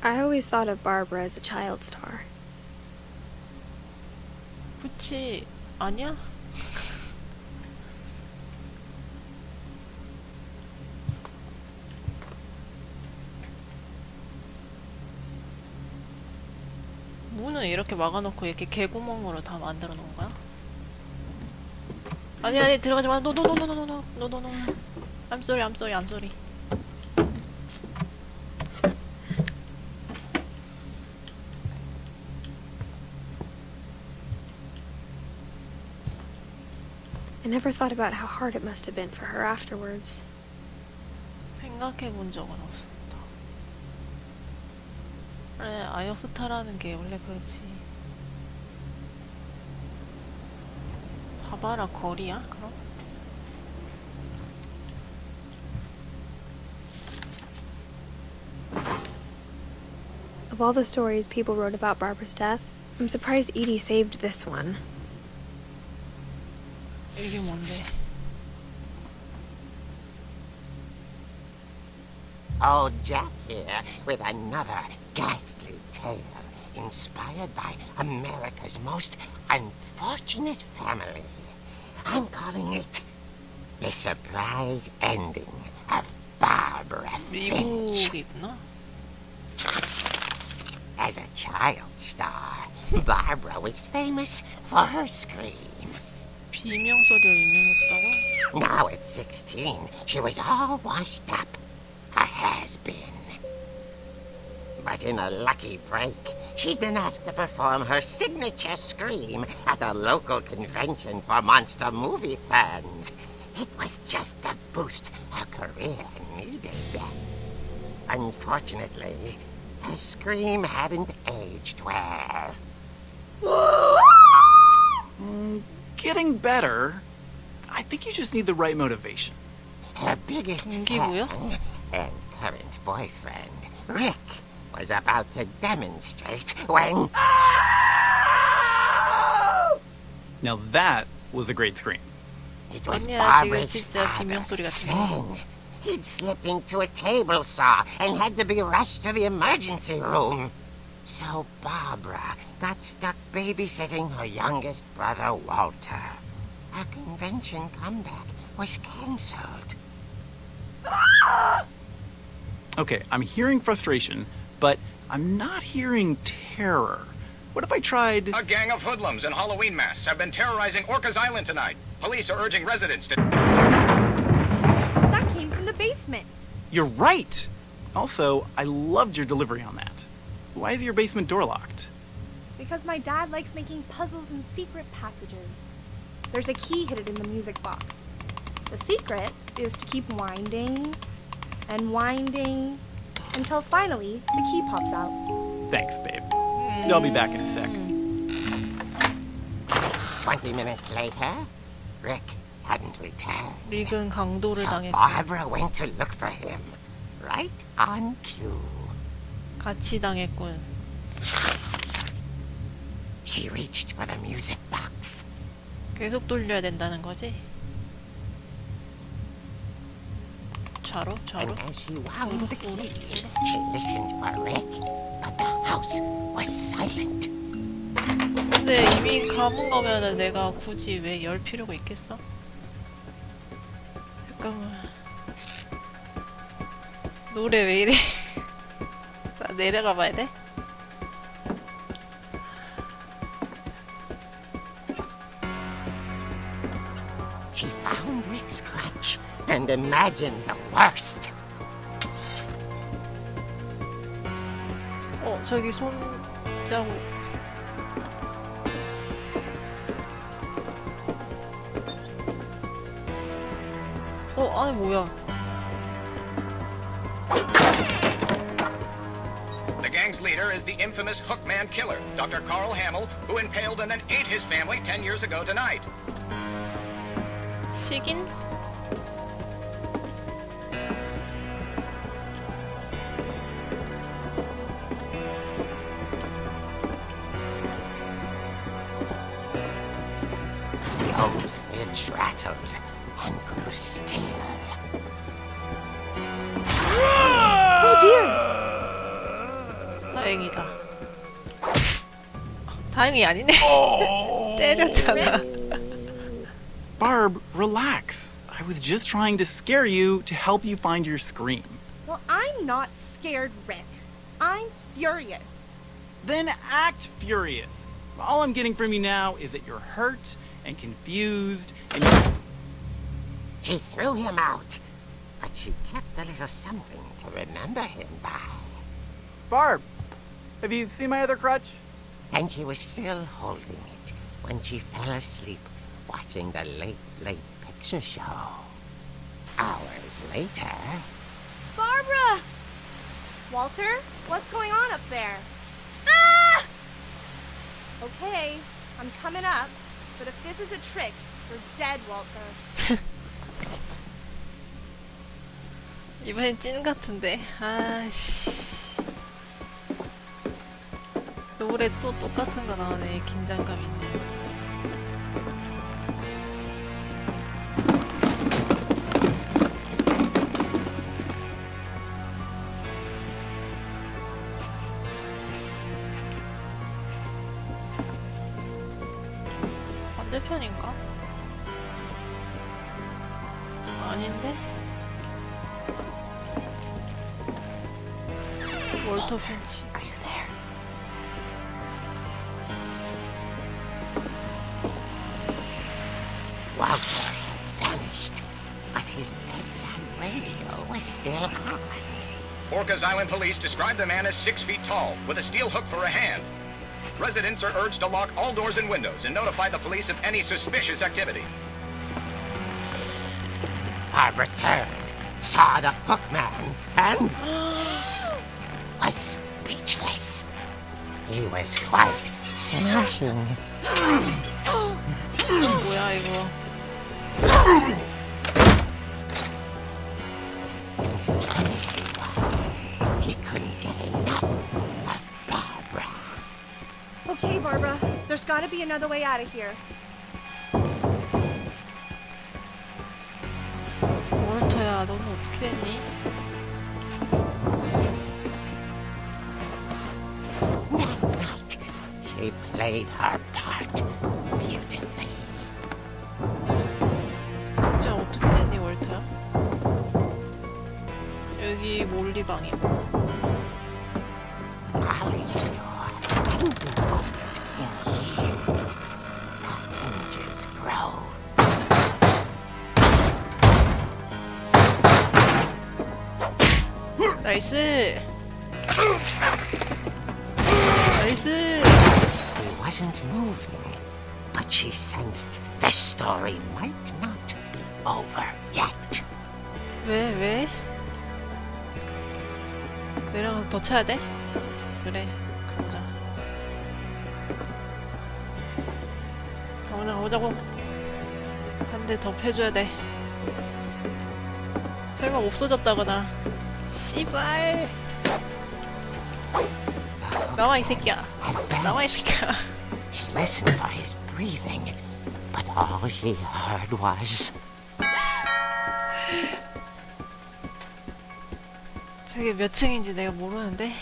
I always thought of Barbara as a child star. 그치? 아니야? 문은 이렇게 막아놓고 이렇게 개구멍으로 다 만들어 놓은 거야? 아니 들어가지 마. 노노노노노노. I'm sorry. I never thought about how hard it must have been for her afterwards. 생각해 본 적은 없었다. 그래, 아역스타라는 게 원래 그렇지. 봐봐라, 거리야? 그럼? Of all the stories people wrote about Barbara's death, I'm surprised Edie saved this one. 이게 뭔데? Old Jack here with another ghastly tale inspired by America's most unfortunate family. I'm calling it The Surprise Ending of Barbara Finch. 미국이구나. As a child star, Barbara was famous for her scream. 비명소리로 유명했다고? Now at 16, she was all washed up. A has-been. But in a lucky break, she'd been asked to perform her signature scream at a local convention for monster movie fans. It was just the boost her career needed. Unfortunately, her scream hadn't aged well. Getting better. I think you just need the right motivation. Her biggest 동기부여? fan and current boyfriend, Rick, was about to demonstrate when... Now that was a great scream. It was 아니야, 지금 Barbara's 진짜 father, 비명소리 같은데. Sven. He'd slipped into a table saw and had to be rushed to the emergency room. So Barbara got stuck babysitting her youngest brother, Walter. Her convention comeback was cancelled. Okay, I'm hearing frustration, but I'm not hearing terror. What if I tried... A gang of hoodlums in Halloween masks have been terrorizing Orcas Island tonight. Police are urging residents to... That came from the basement. You're right! Also, I loved your delivery on that. Why is your basement door locked? Because my dad likes making puzzles and secret passages. There's a key hidden in the music box. The secret is to keep winding and winding until finally the key pops out. Thanks, babe. I'll be back in a sec. 20 minutes later, Rick hadn't returned. 릭은 강도를 So 당했고 Barbara went to look for him, right on cue. 같이 당했군. She reached for the music box. 계속 돌려야 된다는 거지? 좌로? And as she wound the key, she listened for Rick, but the house was silent. 근데 이미 감은 거면은 내가 굳이 왜 열 필요가 있겠어? 잠깐만. 노래 왜 이래? 나 내려가 봐야 돼? She found Rick's crutch and imagined the worst. 저기 손자국. 안에 뭐야? The gang's leader is the infamous Hookman killer, Dr. Carl Hamill, who impaled and then ate his family 10 years ago tonight. 식인? The old fridge rattled and grew still. Oh 다행이다. 다행이 아니네. 때렸잖아. Barb, relax. I was just trying to scare you to help you find your scream. Well, I'm not scared, Rick. I'm furious. Then act furious. All I'm getting from you now is that you're hurt and confused and She threw him out, but she kept a little something to remember him by. Barb, have you seen my other crutch? And she was still holding it when she fell asleep watching the Late Late Picture Show. Hours later... Barbara! Walter, what's going on up there? Ah! Okay, I'm coming up, but if this is a trick, you're dead, Walter. 이번엔 찐 같은데. 아씨. 노래 또 똑같은 거 나오네. 긴장감 있네. 반대편인가? 아닌데? 월터 핀치. Are you there? Walter had vanished, but his bedside radio was still on. Orcas Island police describe the man as 6 feet tall, with a steel hook for a hand. Residents are urged to lock all doors and windows and notify the police of any suspicious activity. Barbara turned, saw the hook man, and was speechless. He was quite smashing. 뭐야 이거? And whoever he was, he couldn't get enough of Barbara. Okay, Barbara, there's gotta be another way out of here. 월터야, 너는 어떻게 됐니? That night, she played her part beautifully. 진짜 어떻게 됐니, 월터야? 여기 몰리 방이고. Molly's door hadn't been opened in years. The hinges grow. 나이스. 나이스. He wasn't moving, but she sensed the story might not be over yet. 왜? 내려가서 더 쳐야 돼? 그래, 가보자. 가보자고. 한 대 더 패줘야 돼. 설마 없어졌다거나. 씨발. 나와 이 새끼야. 나와 이 새끼야. She listened for his breathing, but all she heard was... 저게 몇 층인지 내가 모르는데.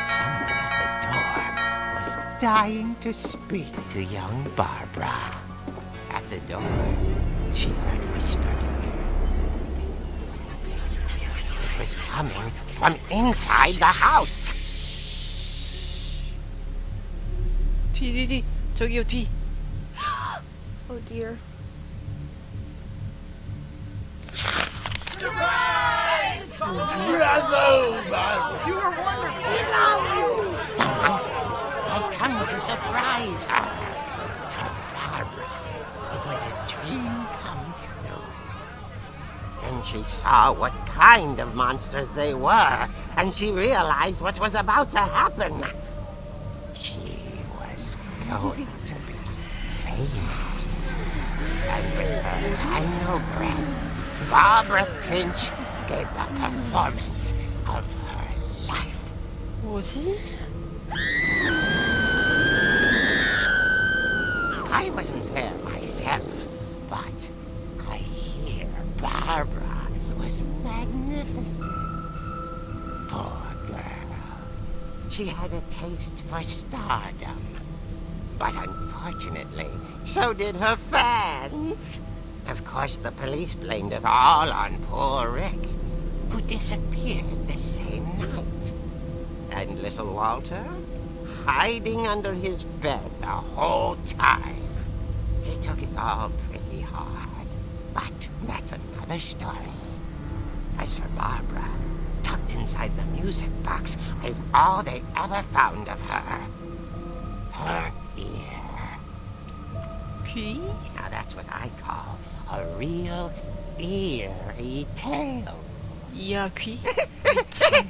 Someone at the door was dying to speak to young Barbara. At the door, she heard whispering. It was coming from inside the house. 뒤. 저기요, 뒤. Oh dear. The monsters had come to surprise her. For Barbara, it was a dream come true. Then she saw what kind of monsters they were, and she realized what was about to happen. She was going to be famous. And with her final breath, Barbara Finch gave the performance of her life. 뭐지? I wasn't there myself, but I hear Barbara was magnificent. Poor girl. She had a taste for stardom. But unfortunately, so did her fans. Of course, the police blamed it all on poor Rick, who disappeared the same night. And little Walter, hiding under his bed the whole time. He took it all pretty hard, but that's another story. As for Barbara, tucked inside the music box is all they ever found of her. Her ear. 귀? Now that's what I call a real eerie tale. 이야 귀? 미친.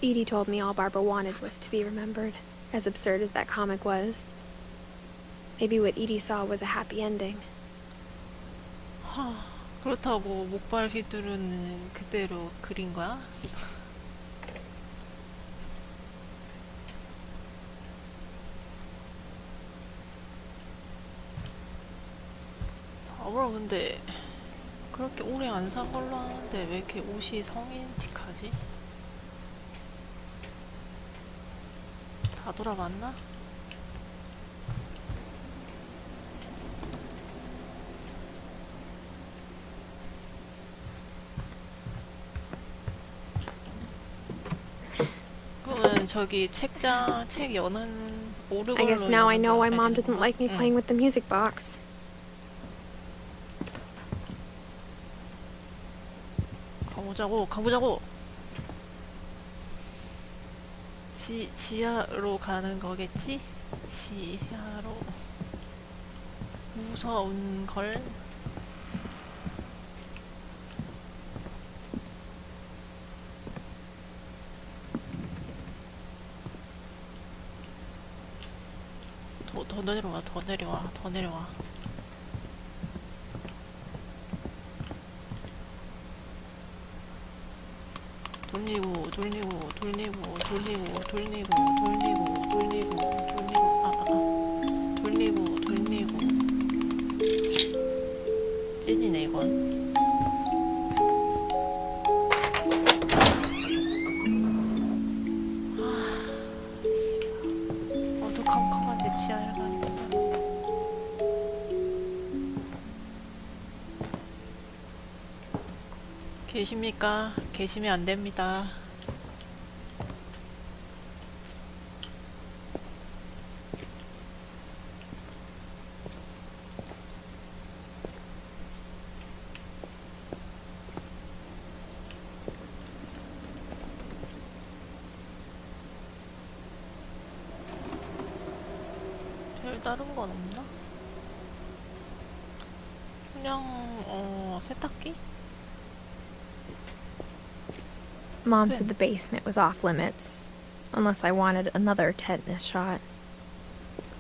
Edie told me all Barbara wanted was to be remembered, as absurd as that comic was. Maybe what Edie saw was a happy ending. 그렇다고 목발 휘두르는 그대로 그린 거야? 바보라 근데 그렇게 오래 안 산 걸로 아는데 왜 이렇게 옷이 성인 틱하지? 다 돌아봤나? 그러면 저기 책장 책 여는 오르골로 I guess now I 여는 know why 거야, Mom 되는 didn't 거? like me playing with the music box. 가보자고. 지하로 가는 거겠지? 지하로. 무서운 걸. 더 내려와. 돌리고. 찐이네 이건. 어두컴컴한데 지하에 가니까. 계십니까? 계시면 안 됩니다. 다른 건 없나? 그냥 세탁기? Mom said the basement was off limits, unless I wanted another tetanus shot.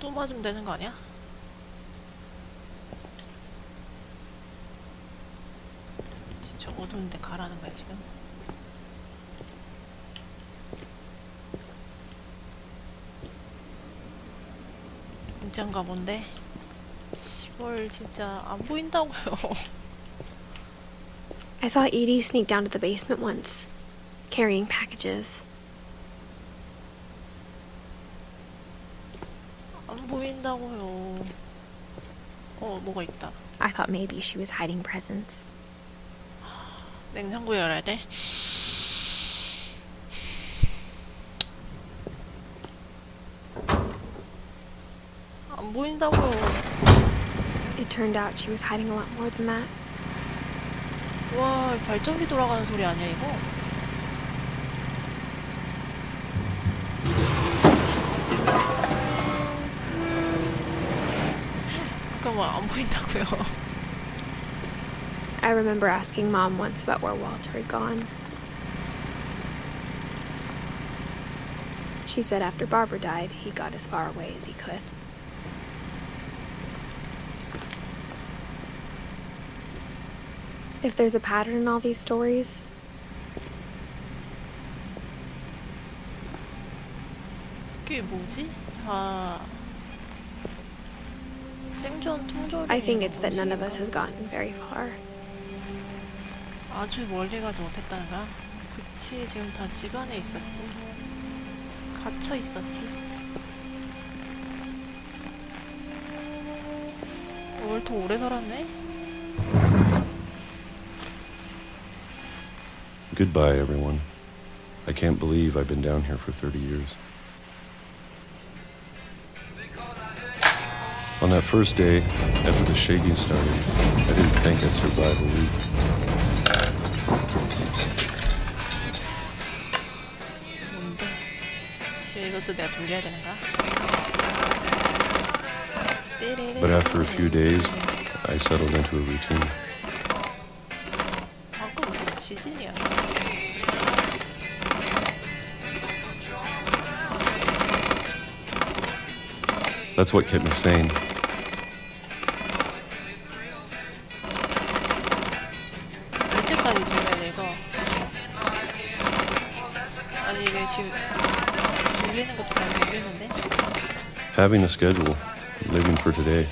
또 맞으면 되는 거 아니야? 진짜 어두운데 가라는 거야 지금? 진짠가 본데? 시벌 진짜 안 보인다고요. I saw Edie sneak down to the basement once, carrying packages. 안 보인다고요. 뭐가 있다. I thought maybe she was hiding presents. 냉장고 열어야 돼? 안 보인다고요. It turned out she was hiding a lot more than that. 와, 발전기 돌아가는 소리 아니야 이거? 잠깐만, 안 보인다고요. I remember asking Mom once about where Walter had gone. She said after Barbara died, he got as far away as he could. If there's a pattern in all these stories, 이게 뭐지? 다 생존 통조림. I think it's that none of us has gotten very far. 아주 멀리 가지 못했다는 거야? 그치, 지금 다 집 안에 있었지. 갇혀 있었지. 더 오래 살았네? Goodbye, everyone. I can't believe I've been down here for 30 years. On that first day, after the shaking started, I didn't think I'd survive a week. 뭔데? 씨, 이것도 내가 돌려야 되는 거야? But after a few days, I settled into a routine. 아까 무슨 지진이야? That's what kept me sane. 언제까지 돌려야 돼, 이거? 아니, 이게 지금 돌리는 것도 잘 모르겠는데? Having a schedule, living for today.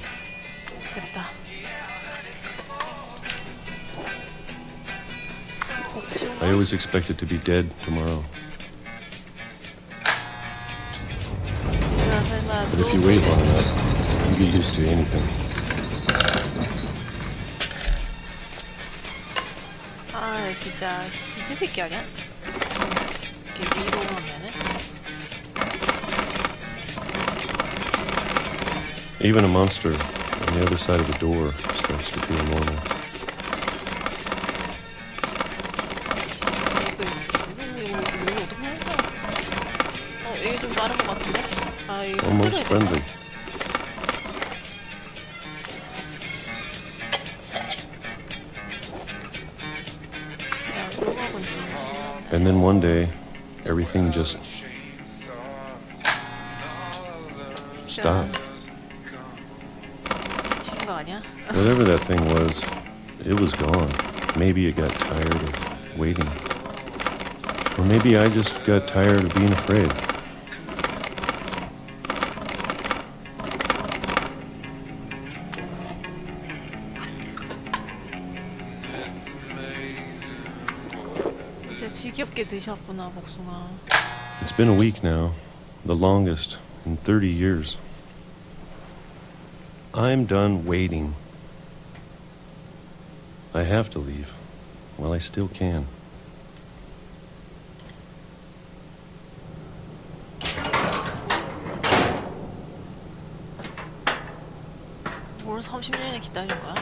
됐다. I always expected to be dead tomorrow. But if you wait long enough, you get used to anything. 아, 진짜 미친 새끼 아니야? 이렇게 위로 하면은 Even a monster on the other side of the door starts to feel normal. 이거 어떻게 하는 거야? 이게 좀 빠른 것 같은데? 아, 이거 Almost friendly. And then one day, everything just stopped. 미친 거 아니야? Whatever that thing was, it was gone. Maybe it got tired of waiting. Or maybe I just got tired of being afraid. 진짜 지겹게 드셨구나, 복숭아. It's been a week now, the longest in 30 years. I'm done waiting. I have to leave while I still can. 뭘 30년이나 기다린 거야?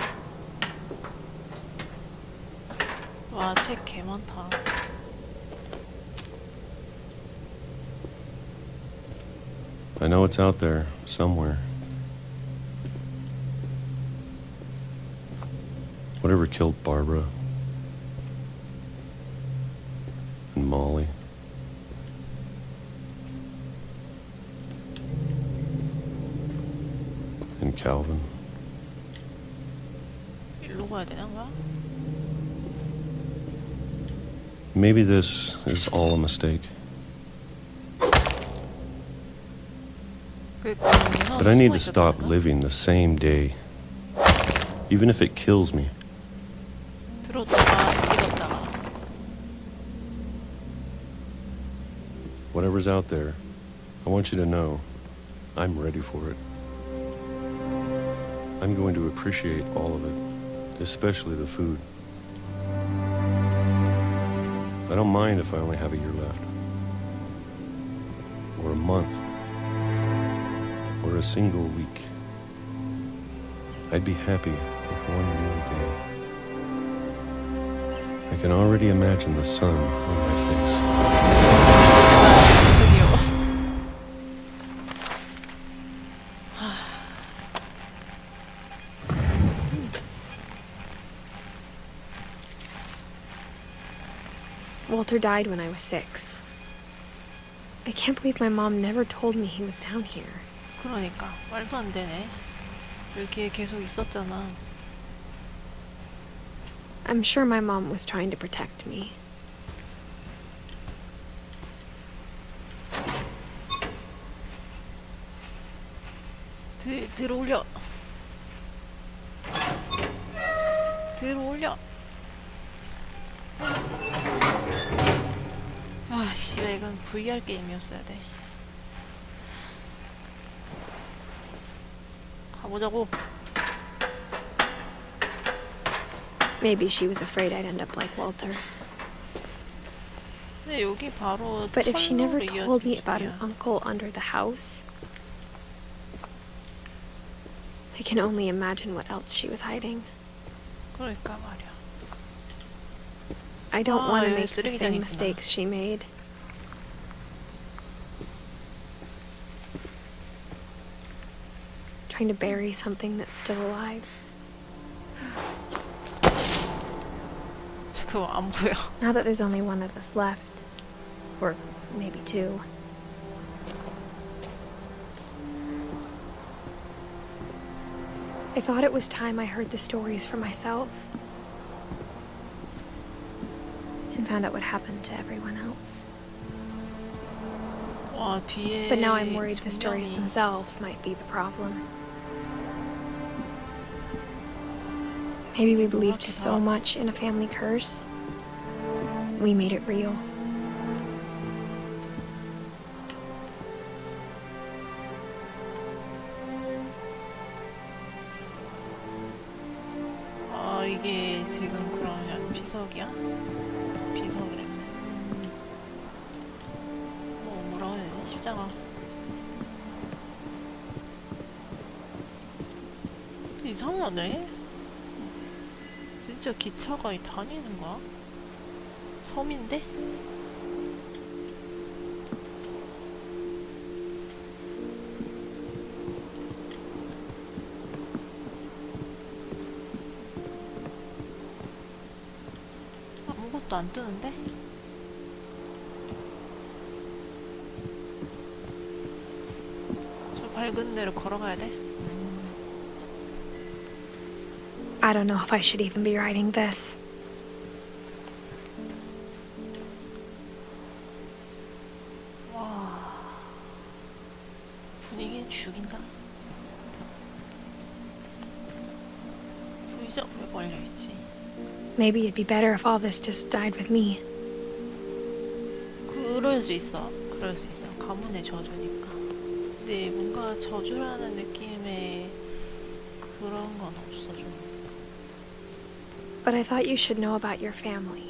와, 책 개 많다. I know it's out there somewhere. Whatever killed Barbara and Molly. And Calvin. 일로 가야 되는 거야? Maybe this is all a mistake. But I need to stop living the same day, even if it kills me. 들었다가 찍었다가. Whatever's out there, I want you to know I'm ready for it. I'm going to appreciate all of it, especially the food. I don't mind if I only have a year left, or a month, or a single week. I'd be happy with one real day. I can already imagine the sun on my face. Walter died when I was 6. I can't believe my mom never told me he was down here. 그러니까 말도 안 되네. 여기에 계속 있었잖아. I'm sure my mom was trying to protect me. 들어올려. 들어올려. 아, 씨발, 이건 VR 게임이었어야 돼. 가보자고. Maybe she was afraid I'd end up like Walter. 근데 여기 바로 But if she never 철로로 told me 이어진 about an 길이야. uncle under the house, I can only imagine what else she was hiding. 그러니까 말이야. I don't want to 여기 make the 쓰레기장이 same 있구나. mistakes she made. Trying to bury something that's still alive. 그거 안 보여. Now that there's only one of us left, or maybe two, I thought it was time I heard the stories for myself and found out what happened to everyone else. 와, 뒤에 But now I'm worried the stories 소년이 themselves might be the problem. Maybe we believed so much in a family curse, we made it real. 아, 이게 지금 그러면 비석이야? 비석이래. 뭐라고 해야 되지? 십자가. 이상하네. 진짜 기차가 다니는 거야? 섬인데? 아무것도 안 뜨는데? 저 밝은 데로 걸어가야 돼? I don't know if I should even be writing this. 와, 분위기는 죽인다. 의자 왜 걸려있지? Maybe it'd be better if all this just died with me. 그럴 수 있어. 그럴 수 있어. 가문의 저주니까. 근데 뭔가 저주라는 느낌의 그런 건 없어 좀. But I thought you should know about your family.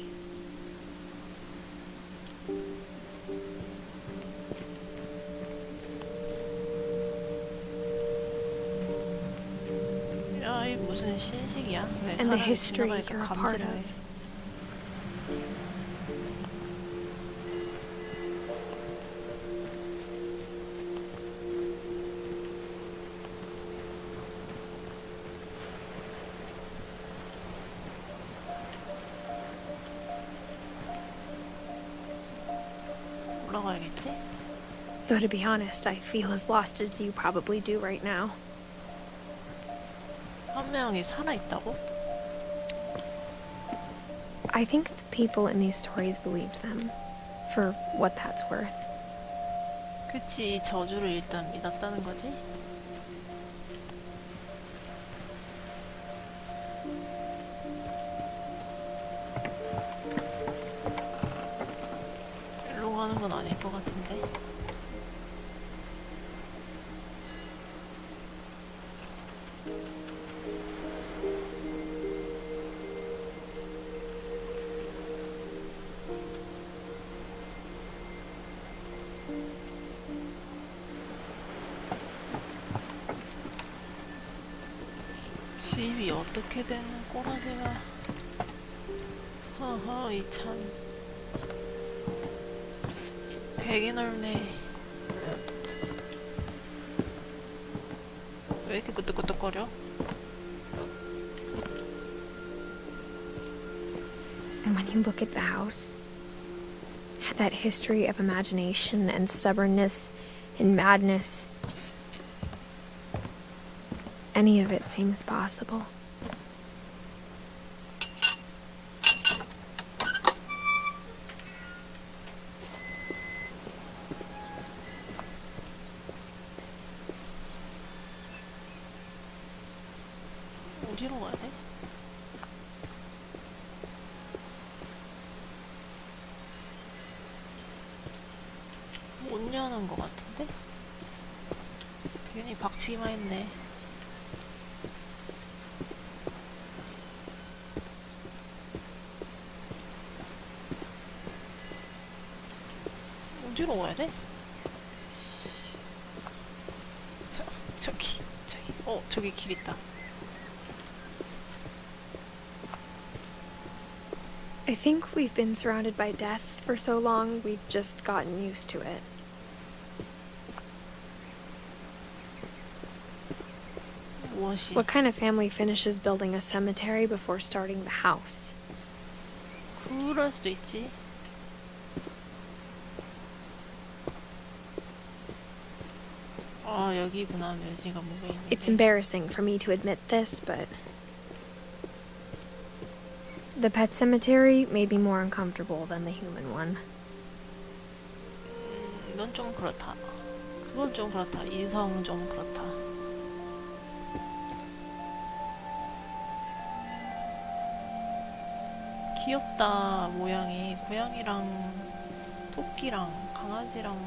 야, 이 무슨 신식이야? 왜 And the 사람이 history 지나가니까 you're a part 감시를 해? of. 올라가야겠지? Though to be honest, I feel as lost as you probably do right now. 한 명이 살아있다고? I think the people in these stories believed them, for what that's worth. 그치, 저주를 일단 믿었다는 거지? 일로 가는 건 아닐 것 같은데. 집이 어떻게 된 꼬라지가. 허허, 이 참 되게 넓네. 왜 이렇게 끄덕끄덕거려? And when you look at the house, that history of imagination and stubbornness and madness, any of it seems possible. 어디로 가야 돼? 못 여는 것 같은데? 괜히 박치기만 했네. 어디로 가야 돼? 저기 저기 길 있다. I think we've been surrounded by death for so long, we've just gotten used to it. 무엇이? What kind of family finishes building a cemetery before starting the house? 그럴 수도 있지. 아, 여기구나. 묘지가 뭐가 있는데. It's embarrassing for me to admit this, but the pet cemetery made me more uncomfortable than the human one. 이건 좀 그렇다. 그건 좀 그렇다. 인성은 좀 그렇다. 귀엽다. 모양이 고양이랑 토끼랑 강아지랑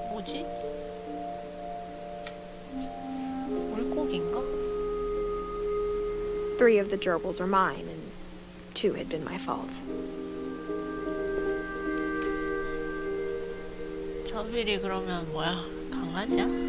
뭐지? 물고기인가? 3 of the gerbils were mine, and 2 had been my fault. 저빌이 그러면 뭐야? 강아지야?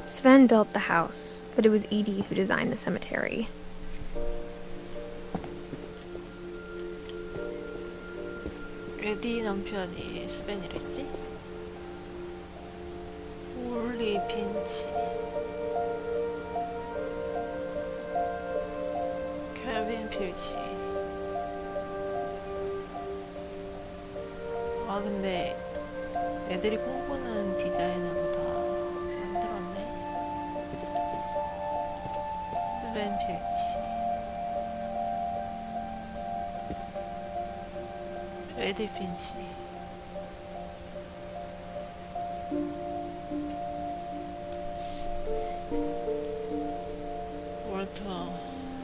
Sven built the house, but it was Edie who designed the cemetery. 에디 남편이 스벤이랬지? 올리 핀치, 켈빈 필치. 아 근데 애들이 꿈꾸는 디자인으로 다 만들었네. 스벤 필치, 에디 핀치. 월터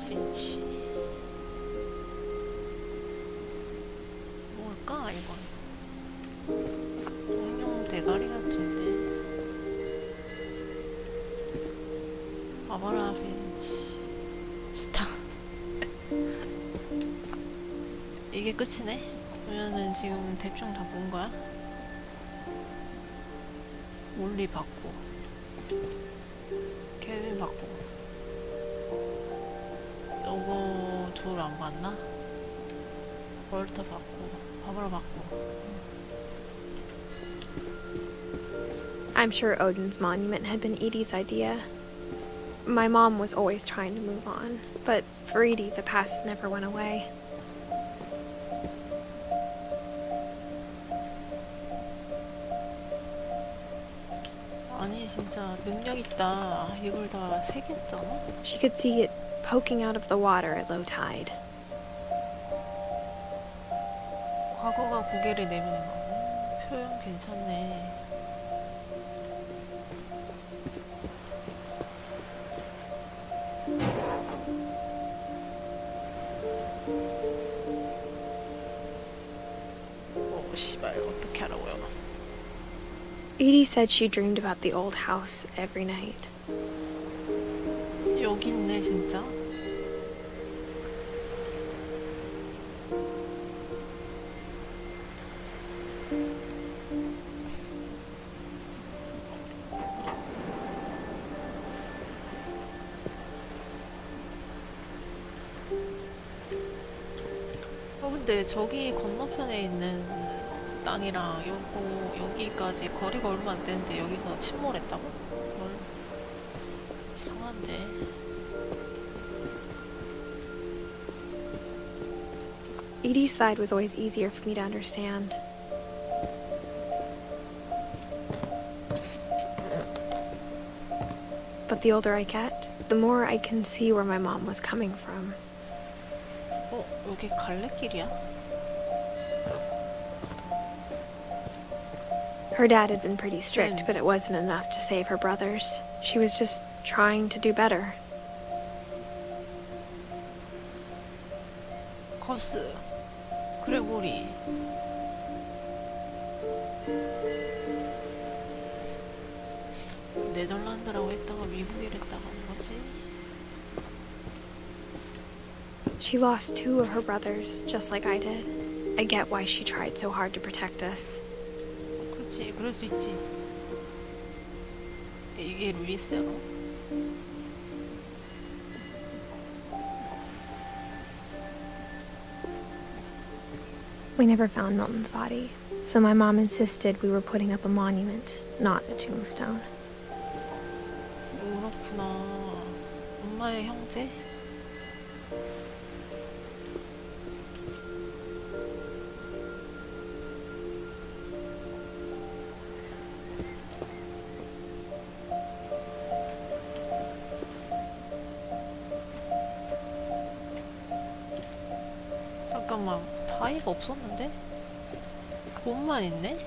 핀치. 뭘까 이건? 공룡 대가리 같은데. 바바라 핀치. 스타. 이게 끝이네? 그러면은 지금 대충 다 본 거야? 올리 받고, 케빈 받고, 요거 둘 안 봤나? 월터 받고, 바바라 받고. I'm sure Odin's monument had been Edie's idea. My mom was always trying to move on, but for Edie, the past never went away. 아니 진짜 능력 있다. 이걸 다 새겼잖아? She could see it poking out of the water at low tide. 과거가 고개를 내미는 거. 표현 괜찮네. 오 씨발 어떻게 하라고요? Edie said she dreamed about the old house every night. 여기 있네 진짜. 근데 저기 건너편에 있는 땅이랑 여기까지 거리가 얼마 안 되는데 여기서 침몰했다고? 뭘 이상한데. Edie's side was always easier for me to understand. the older I get, the more I can see where my mom was coming from. 여기 갈래길이야? Her dad had been pretty strict, but it wasn't enough to save her brothers. She was just trying to do better. 커스, 그레고리. 네덜란드라고 했다가 미국이랬다가 뭐지? She lost 2 of her brothers, just like I did. I get why she tried so hard to protect us. 그치, 그럴 수 있지. 이게 루이스야? We never found Milton's body, so my mom insisted we were putting up a monument, not a tombstone. 그렇구나. 엄마의 형제? 잠깐만, 다이가 없었는데? 몸만 있네?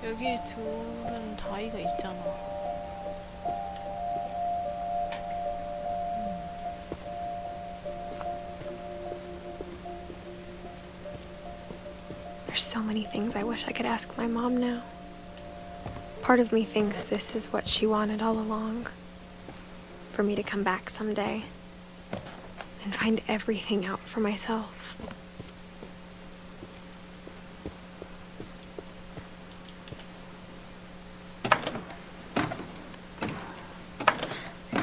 여기 둘은 다이가 있잖아. There's so many things I wish I could ask my mom now. Part of me thinks this is what she wanted all along. For me to come back someday and find everything out for myself.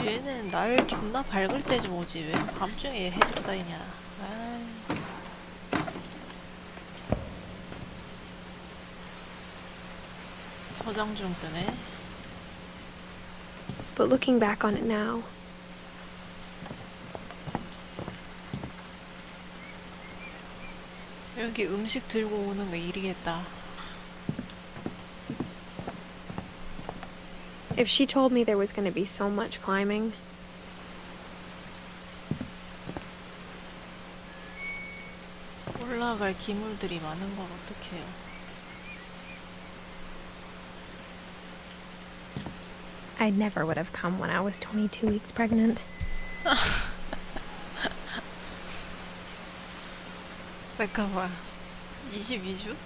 얘는 날 존나 밝을 때 좀 오지. 왜 밤중에 해집고 다니냐. 아이. 저장 중 뜨네. But looking back on it now, 여기 음식 들고 오는 거 일이겠다. if she told me there was going to be so much climbing, 올라갈 기물들이 많은 걸 어떡해요. I never would have come when I was 22 weeks pregnant. 잠깐만. 22주?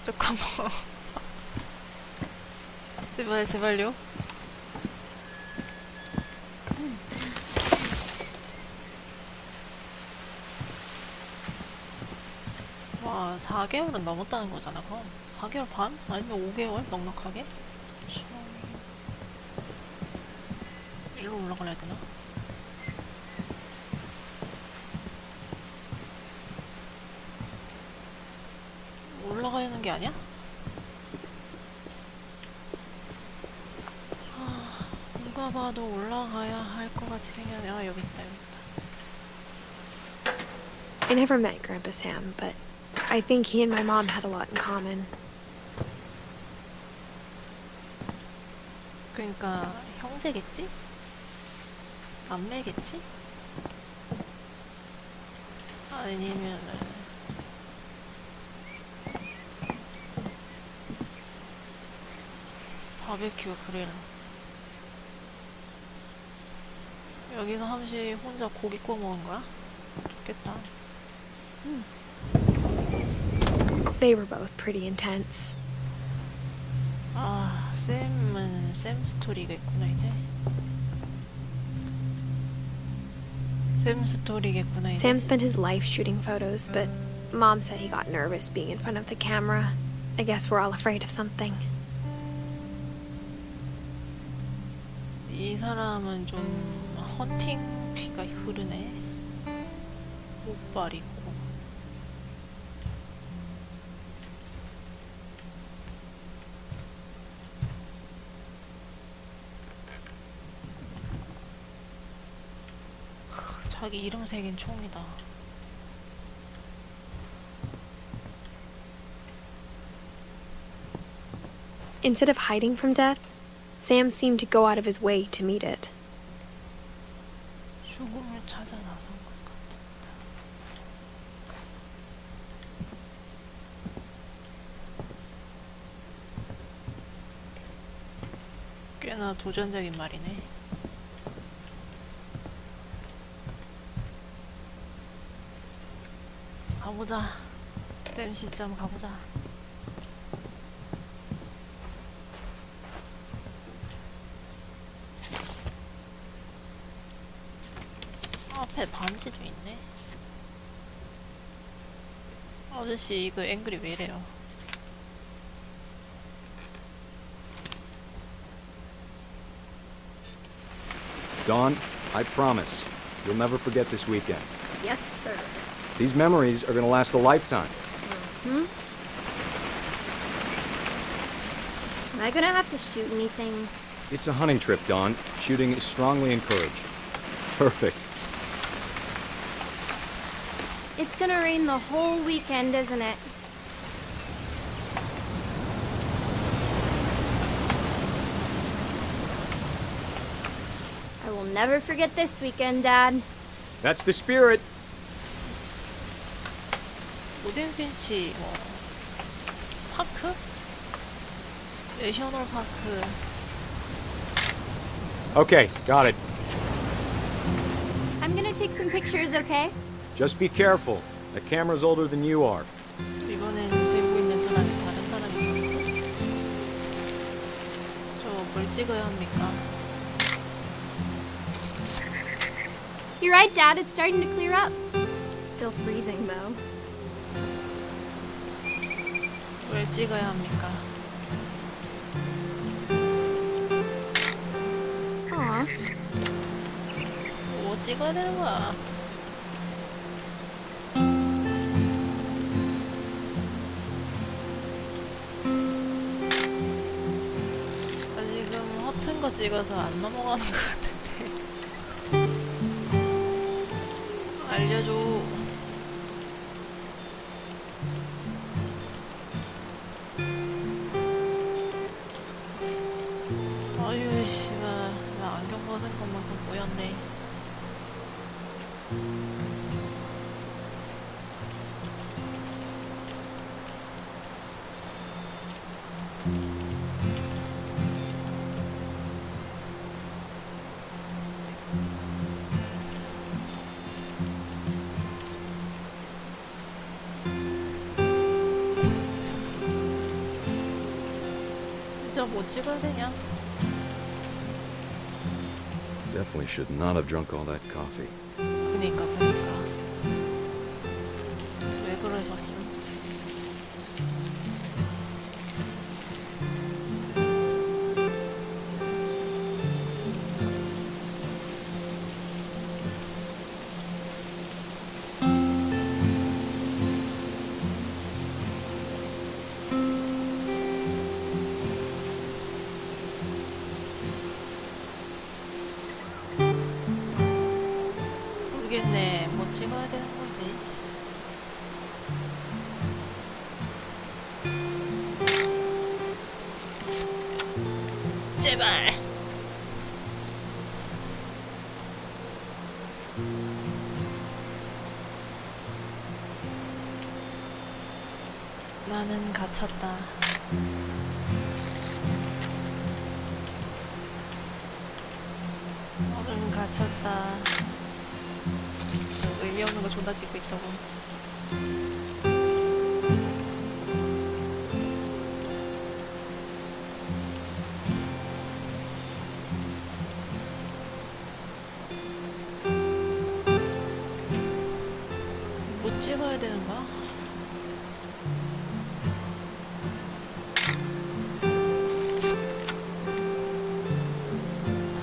잠깐만. 제발, 제발요. 와, 4개월은 넘었다는 거잖아, 그럼. 4개월 반? 아니면 5개월? 넉넉하게? 참. 일로 올라가야 되나? 올라가야 게 아니야? 누가 봐도 올라가야 할 것 같이 생겼네. 아, 여기 있다, 여기 있다. I never met Grandpa Sam, but I think he and my mom had a lot in common. 그러니까 형제겠지? 남매겠지? 아니면은 바베큐 그릴. 여기서 함시 혼자 고기 구워 먹은 거야? 좋겠다. They were both pretty intense. 아, 샘은 샘 스토리겠구나 이제. 샘 스토리겠구나 이제. Sam spent his life shooting photos, but Mom said he got nervous being in front of the camera. I guess we're all afraid of something. 이 사람은 좀 헌팅 피가 흐르네. 목발 있고. 자기 이름 새긴 총이다. Instead of hiding from death, Sam seemed to go out of his way to meet it. 죽음을 찾아 나선 것 같았다. 꽤나 도전적인 말이네. 가보자. 샘 시점 가보자. 앞에 반지도 있네. 아저씨 이거 앵글이 왜 이래요? Dawn, I promise, you'll never forget this weekend. Yes, sir. These memories are gonna last a lifetime. Am I gonna have to shoot anything? It's a hunting trip, Dawn. Shooting is strongly encouraged. Perfect. It's gonna rain the whole weekend, isn't it? I will never forget this weekend, Dad. That's the spirit. 모든 핀치 뭐 파크? 내셔널 파크. Okay, got it. I'm gonna take some pictures, okay? Just be careful. The camera's older than you are. 이번엔 들고 있는 사람이 다른 사람인 거죠? 저 뭘 찍어야 합니까? You're right, Dad. It's starting to clear up. Still freezing, though. 뭘 찍어야 합니까? Aw. 뭐 찍어야 되는 거야? 나 지금 허튼 거 찍어서 안 넘어가는 것 같은데. 알려줘. 아유 씨발, 나 안경 벗은 것만큼 보였네. 진짜 뭐 찍어야 되냐? Definitely should not have drunk all that coffee. 그니까. 왜 그러셨음? 모르겠네. 뭐 찍어야 되는 거지? 제발. 나는 갇혔다. 나는 갇혔다. 의미 없는 거 존나 찍고 있다고. 뭐 찍어야 되는가?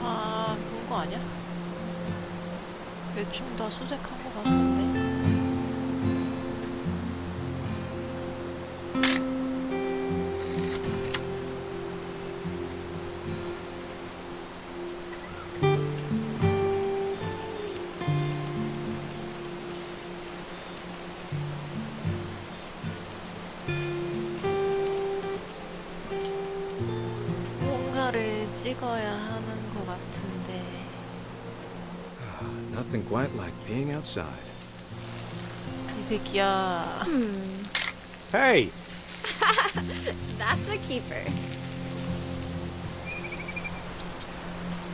다 그런 거 아니야? 대충 다 수색한 것 같은데. 찍어야 하는 것 같은데. Nothing quite like being outside. 이 새끼야. Hey! That's a keeper.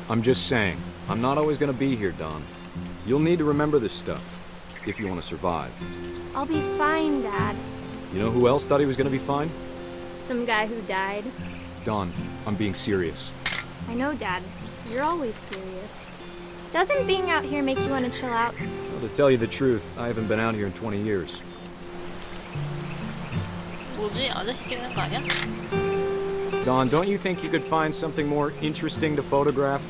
I'm just saying, I'm not always gonna be here, Don. You'll need to remember this stuff, if you want to survive. I'll be fine, Dad. You know who else thought he was gonna be fine? Some guy who died. Don, I'm being serious. I know, Dad. You're always serious. Doesn't being out here make you want to chill out? Well, to tell you the truth, I haven't been out here in 20 years. 뭐지? 아저씨 찍는 거 아니야? Don, don't you think you could find something more interesting to photograph?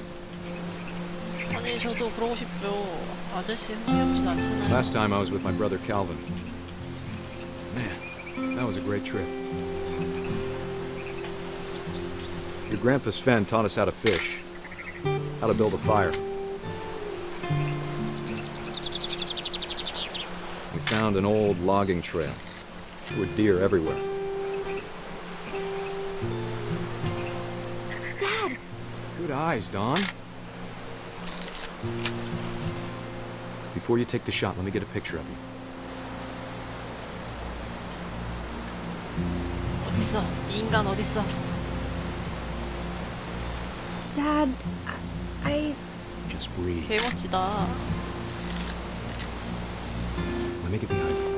아니 저도 그러고 싶죠. 아저씨 흥미롭진 않잖아요. Last time I was with my brother Calvin. Man, that was a great trip. Your grandpa Sven taught us how to fish, how to build a fire. We found an old logging trail. There were deer everywhere. Dad! Good eyes, Don. Before you take the shot, let me get a picture of you. 어딨어? 이 인간 어딨어? Dad, I... Just breathe. 개 멋지다. Let me get behind you.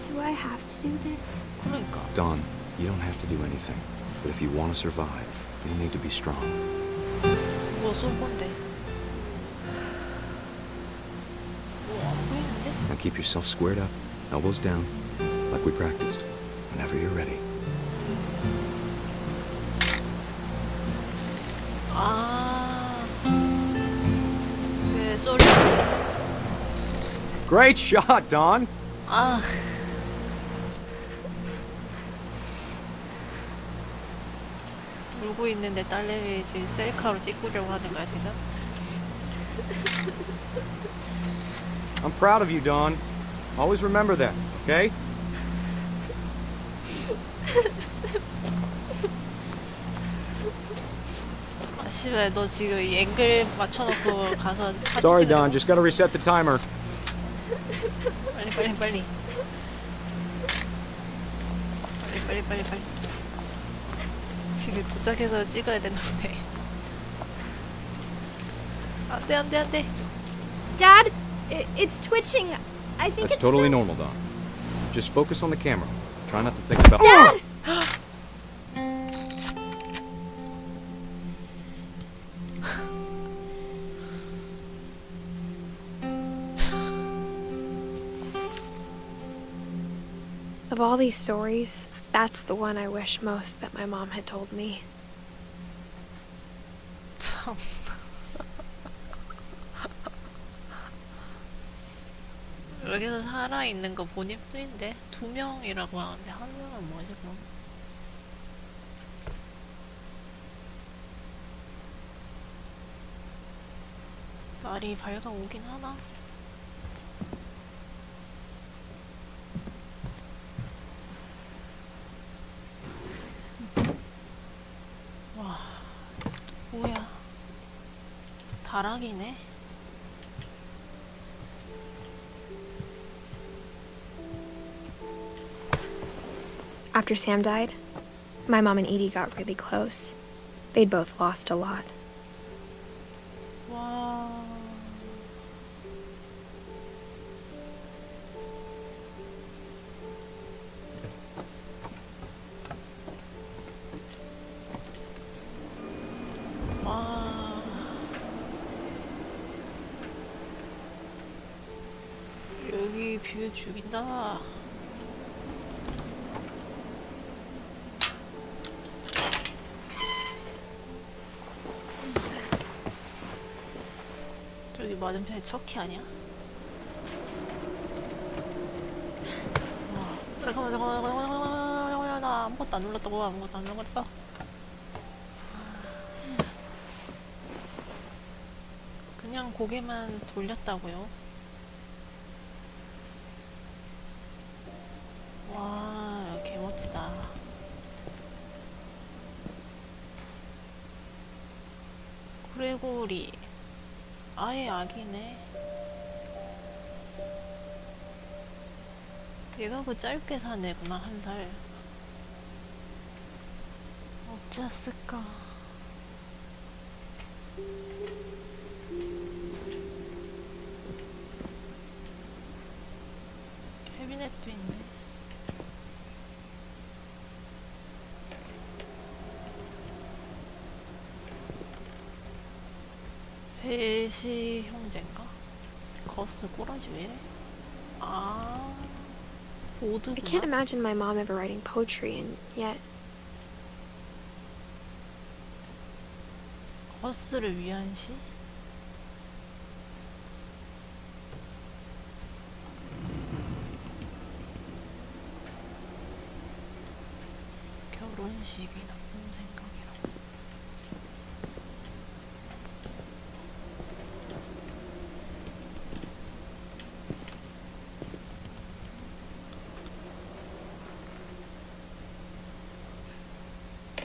Do I have to do this? 그러니까. Don, you don't have to do anything. But if you want to survive, you'll need to be strong. 뭐 쏠 건데? 뭐 안 보이는데? Now keep yourself squared up, elbows down, like we practiced. Whenever you're ready. 아. 그 소리. Great shot, Don! 아. 울고 있는 내 딸내미 지금 셀카로 찍으려고 하는 거야 지금? I'm proud of you, Don. Always remember that, okay? 아 씨발 너 지금 이 앵글 맞춰놓고 가서 사진 Sorry, 찍으려고? Don. Just gotta reset the timer. 빨리 빨리 빨리. 빨리 빨리 빨리 빨리. 지금 도착해서 찍어야 되나 보네. 안돼 안돼 안돼. Dad, it's twitching. I think That's it's... totally normal, Don. Just focus on the camera. Try not to think about... Dad! Of all these stories, that's the one I wish most that my mom had told me. 참. 여기서 살아있는 거 본인뿐인데 2명이라고 하는데 한 명은 뭐지 그럼? 날이 밝아오긴 하나? 와, 또 뭐야? 다락이네? After Sam died, my mom and Edie got really close. They'd both lost a lot. 와. 와. 여기 뷰 죽인다. 저기 맞은편에 척키 아니야? 잠깐만 나 아무것도 안 눌렀다고. 아무것도 안 눌렀다. 그냥 고개만 돌렸다고요. 와, 개멋지다. 그레고리 아예 아기네. 얘가 그 짧게 산 애구나. 1살. 어찌했을까. 캐비넷도 있네. 셋이 형제인가? 거스 꼬라지 왜 이래? 아, I can't 보드구나. imagine my mom ever writing poetry, and yet 거스를 위한 시? 결혼식이 나쁜 생각이라고.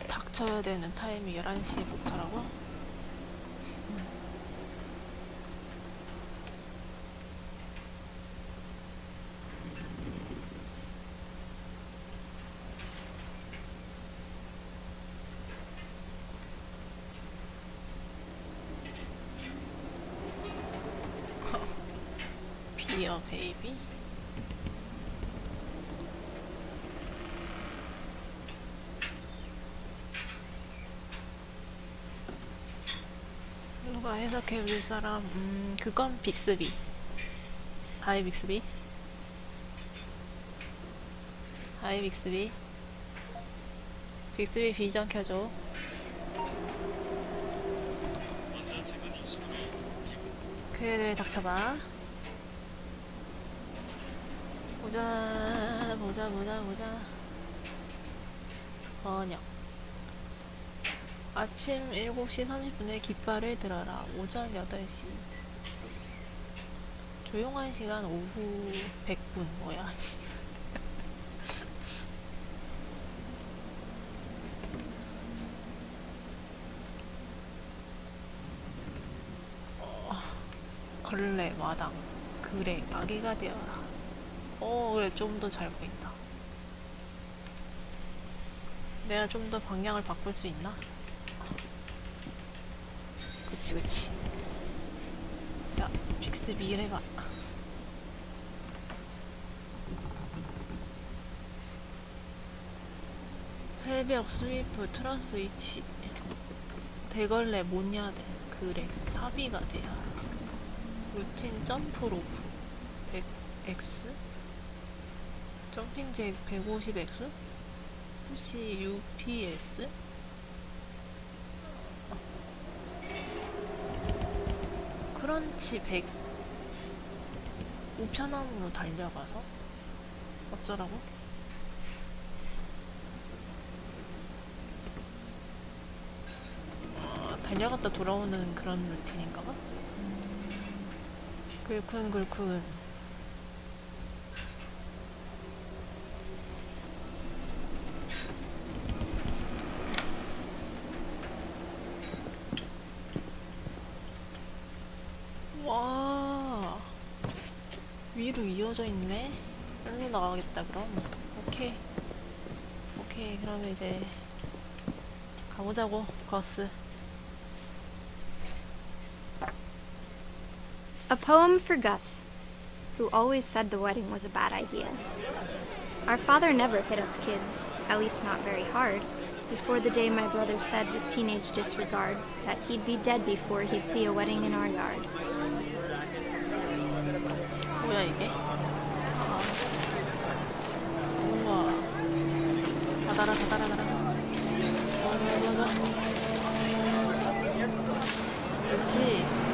닥쳐야 되는 타임이 11시부터라고? 비어 베이비? 누가 해석해 줄 사람? 그건 빅스비. 하이 빅스비. 하이 빅스비. 빅스비 비전 켜줘. 그래 닥쳐봐. 보자. 번역. 아침 7시 30분에 깃발을 들어라. 오전 8시. 조용한 시간 오후 100분. 뭐야, 씨. 걸레, 마당, 그래, 아기가 되어라. 그래, 좀 더 잘 보인다. 내가 좀 더 방향을 바꿀 수 있나? 그치. 자, 빅스비 해봐. 새벽 스위프 트러스 스위치. 대걸레 뭐냐 돼. 그래, 사비가 돼야. 루틴 점프 로프 100x 점핑 잭 150x 푸시 UPS 크런치 100 우편함으로 달려가서 어쩌라고? 달려갔다 돌아오는 그런 루틴인가봐? 글쿤 와 위로 이어져 있네. 일로 나가겠다 그럼. 오케이 그러면 이제 가보자고. 거스. A poem for Gus, who always said the wedding was a bad idea. Our father never hit us kids, at least not very hard, before the day my brother said with teenage disregard that he'd be dead before he'd see a wedding in our yard. 뭐야 이게? 우와. 다다라. 좋아. 그렇지.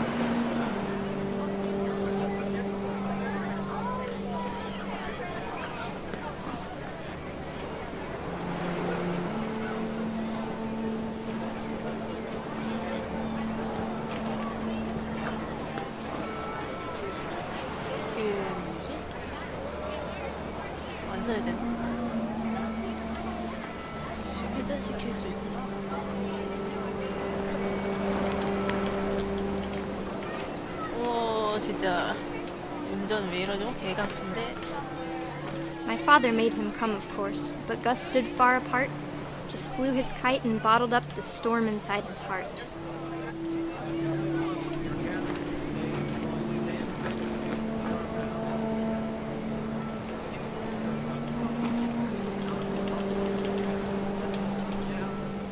앉아야 되나? 회전시킬 수 있구나. 진짜 운전 왜 이러죠? 개 같은데. My father made him come, of course, but Gus stood far apart, just flew his kite and bottled up the storm inside his heart.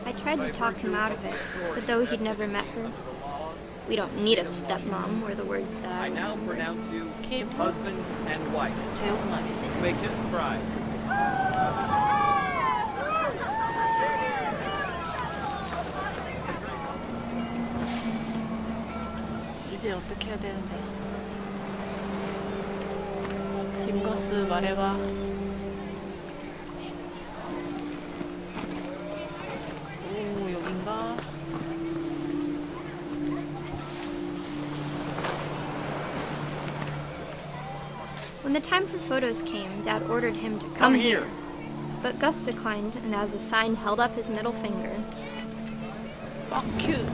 I tried to talk him out of it, but though he'd never met her, we don't need a stepmom were the words that I now pronounce you Kim. husband and wife. 제옥 말이지? Make his bride. 이제 어떻게 해야 되는데? 김거스 말해봐. 오, 여긴가? When the time for photos came, Dad ordered him to come here. But Gus declined, and as a sign held up his middle finger. Fuck you.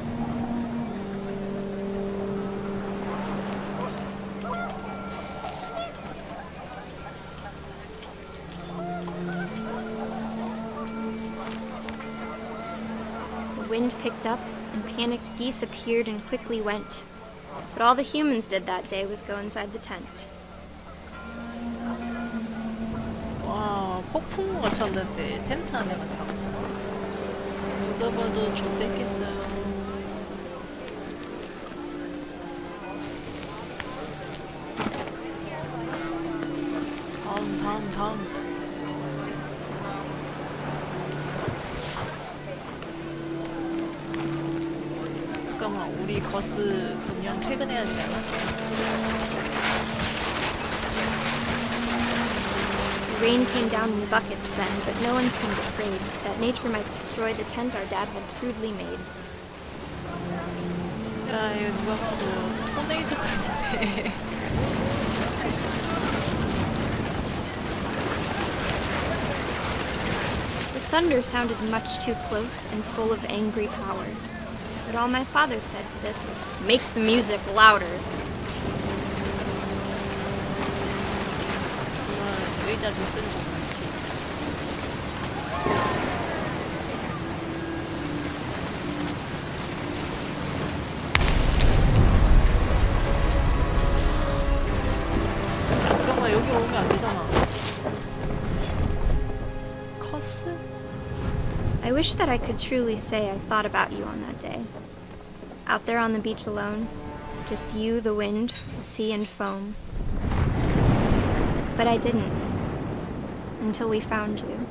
The wind picked up, and panicked geese appeared and quickly went. But all the humans did that day was go inside the tent. 와, 폭풍우가 쳤는데 텐트 안에 갔다. 누가 봐도 좆됐겠어요. 다음. 잠깐만, 우리 거스 그냥 퇴근해야 되나? The rain came down in buckets then, but no one seemed afraid that nature might destroy the tent our dad had crudely made. 야, 이거 누가 봐도 토네이도 같은데. The thunder sounded much too close and full of angry power. But all my father said to this was, "Make the music louder." 의자 줬으면 좋지. 잠깐만, 여기로 오면 안 되잖아. 커스? I wish that I could truly say I thought about you on that day. Out there on the beach alone, just you, the wind, the sea, and foam. But I didn't. Until we found you.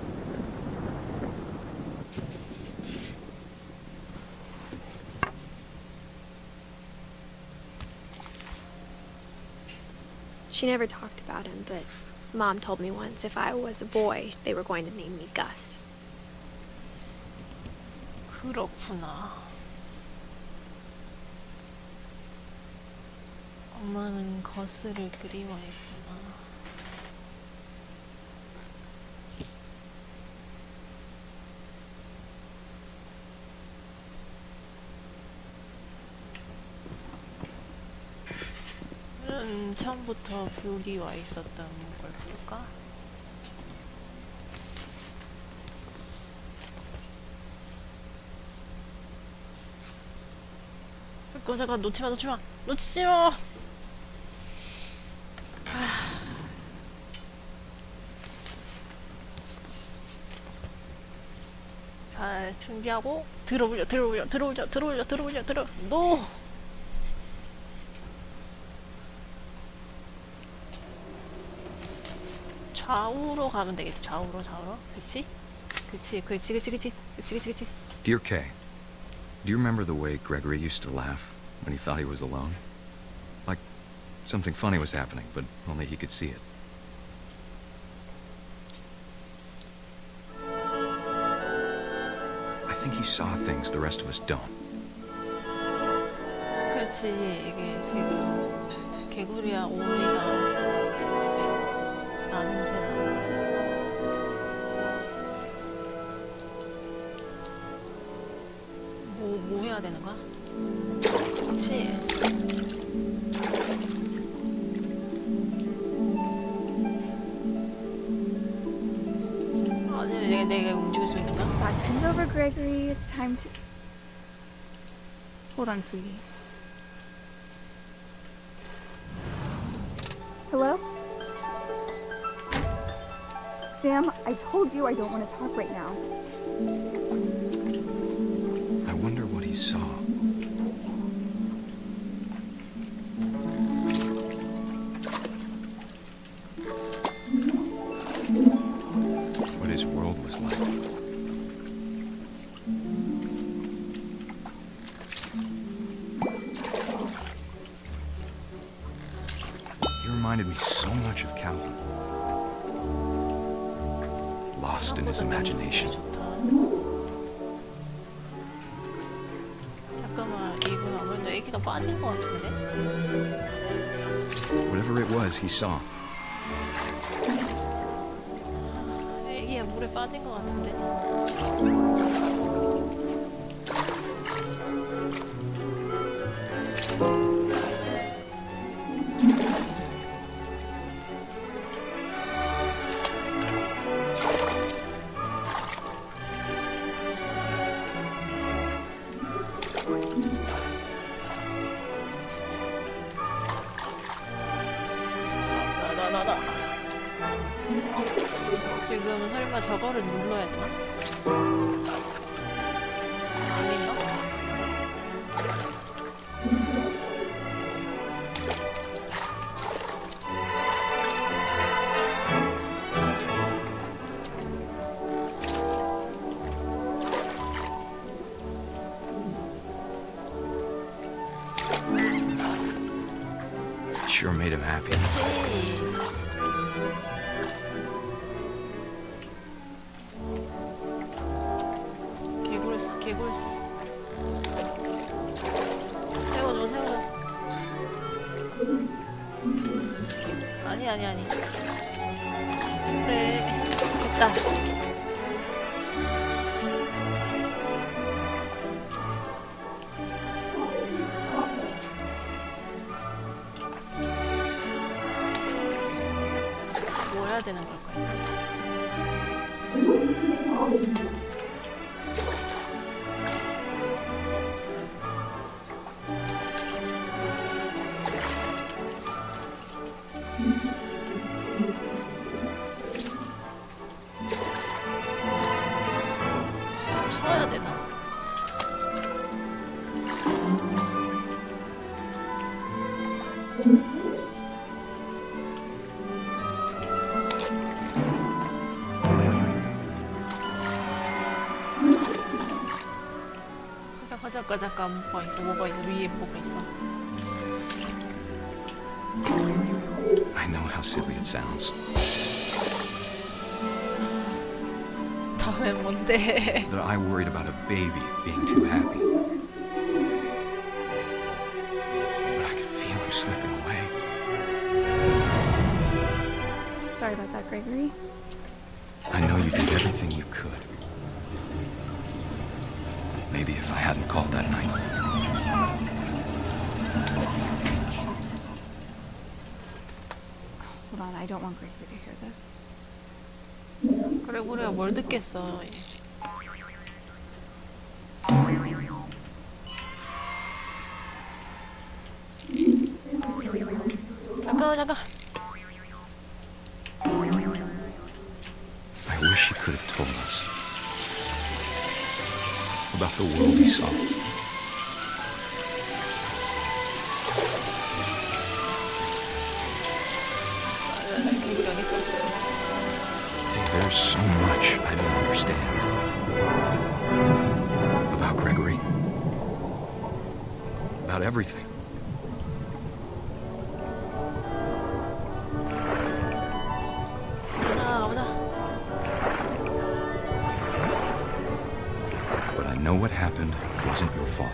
She never talked about him, but Mom told me once if I was a boy, they were going to name me Gus. 그렇구나. 엄마는 거스를 그리워했구나. 처음부터 불이 와 있었던 걸 볼까? 잠깐 놓치지 마. 자, 준비하고 들어올려. 노. 좌우로 가면 되겠지. 좌우로. 그치? Dear Kay, do you remember the way Gregory used to laugh when he thought he was alone? Like something funny was happening, but only he could see it. I think he saw things the rest of us don't. 그치, 이게 지금 개구리야 오리가 남새나. 뭐 해야 되는 거야? 그치. 아니 내가 움직일 수 있는가? Bend over, Gregory. It's time to. Hold on, sweetie. Hello? Sam, I told you I don't want to talk right now. I wonder what he saw. What his world was like. He reminded me so much of Calvin. Lost in his imagination. 잠깐만, 이건 아무래도 애기가 빠진 것 같은데? Whatever it was, he saw. 애기야 물에 빠진 것 같은데? 나. 지금 설마 저거를 눌러야 되나? 아닌가? Sure made him happy. 개굴스. 세워줘. 아니. 그래, 됐다. 뭐 해야 되는 걸까요? 쳐야 되나? 잠깐 뭐가 있어 위에 뭐가 있어. I know how silly it sounds. 다음에 뭔데? That I worried about a baby being too happy. But I could feel him slipping away. Sorry about that, Gregory. I know you did everything you could. Maybe if I hadn't called that night. Hold on, I don't want Gregory to hear this. 그래 뭘 듣겠어. 잠깐. I wish he could have told us about the world he saw. There's so much I don't understand about Gregory, about everything. 가보자. But I know what happened wasn't your fault.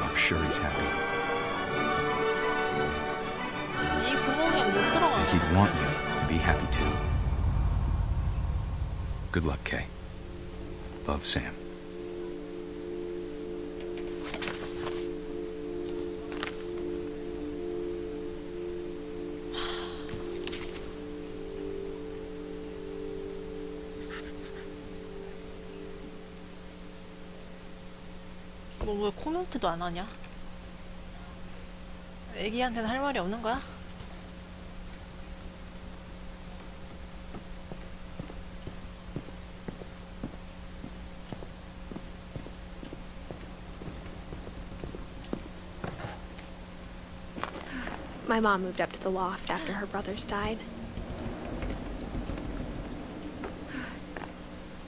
I'm sure he's happy. 이 구멍에 못 들어가. He'd want you to be happy too. Good luck, Kay. Love, Sam. 너 왜 코멘트도 안 하냐? 애기한테는 할 말이 없는 거야? My mom moved up to the loft after her brothers died.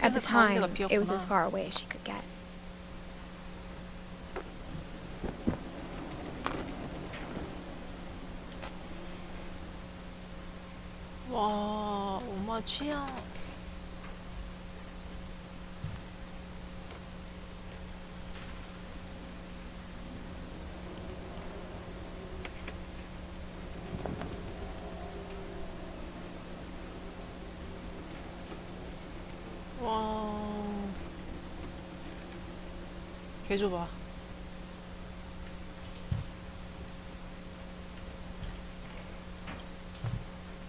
At the 그래서 time, 가운데가 it was 비었구나. as far away as she could get. 와, 엄마 취향. 와, 개 좁아.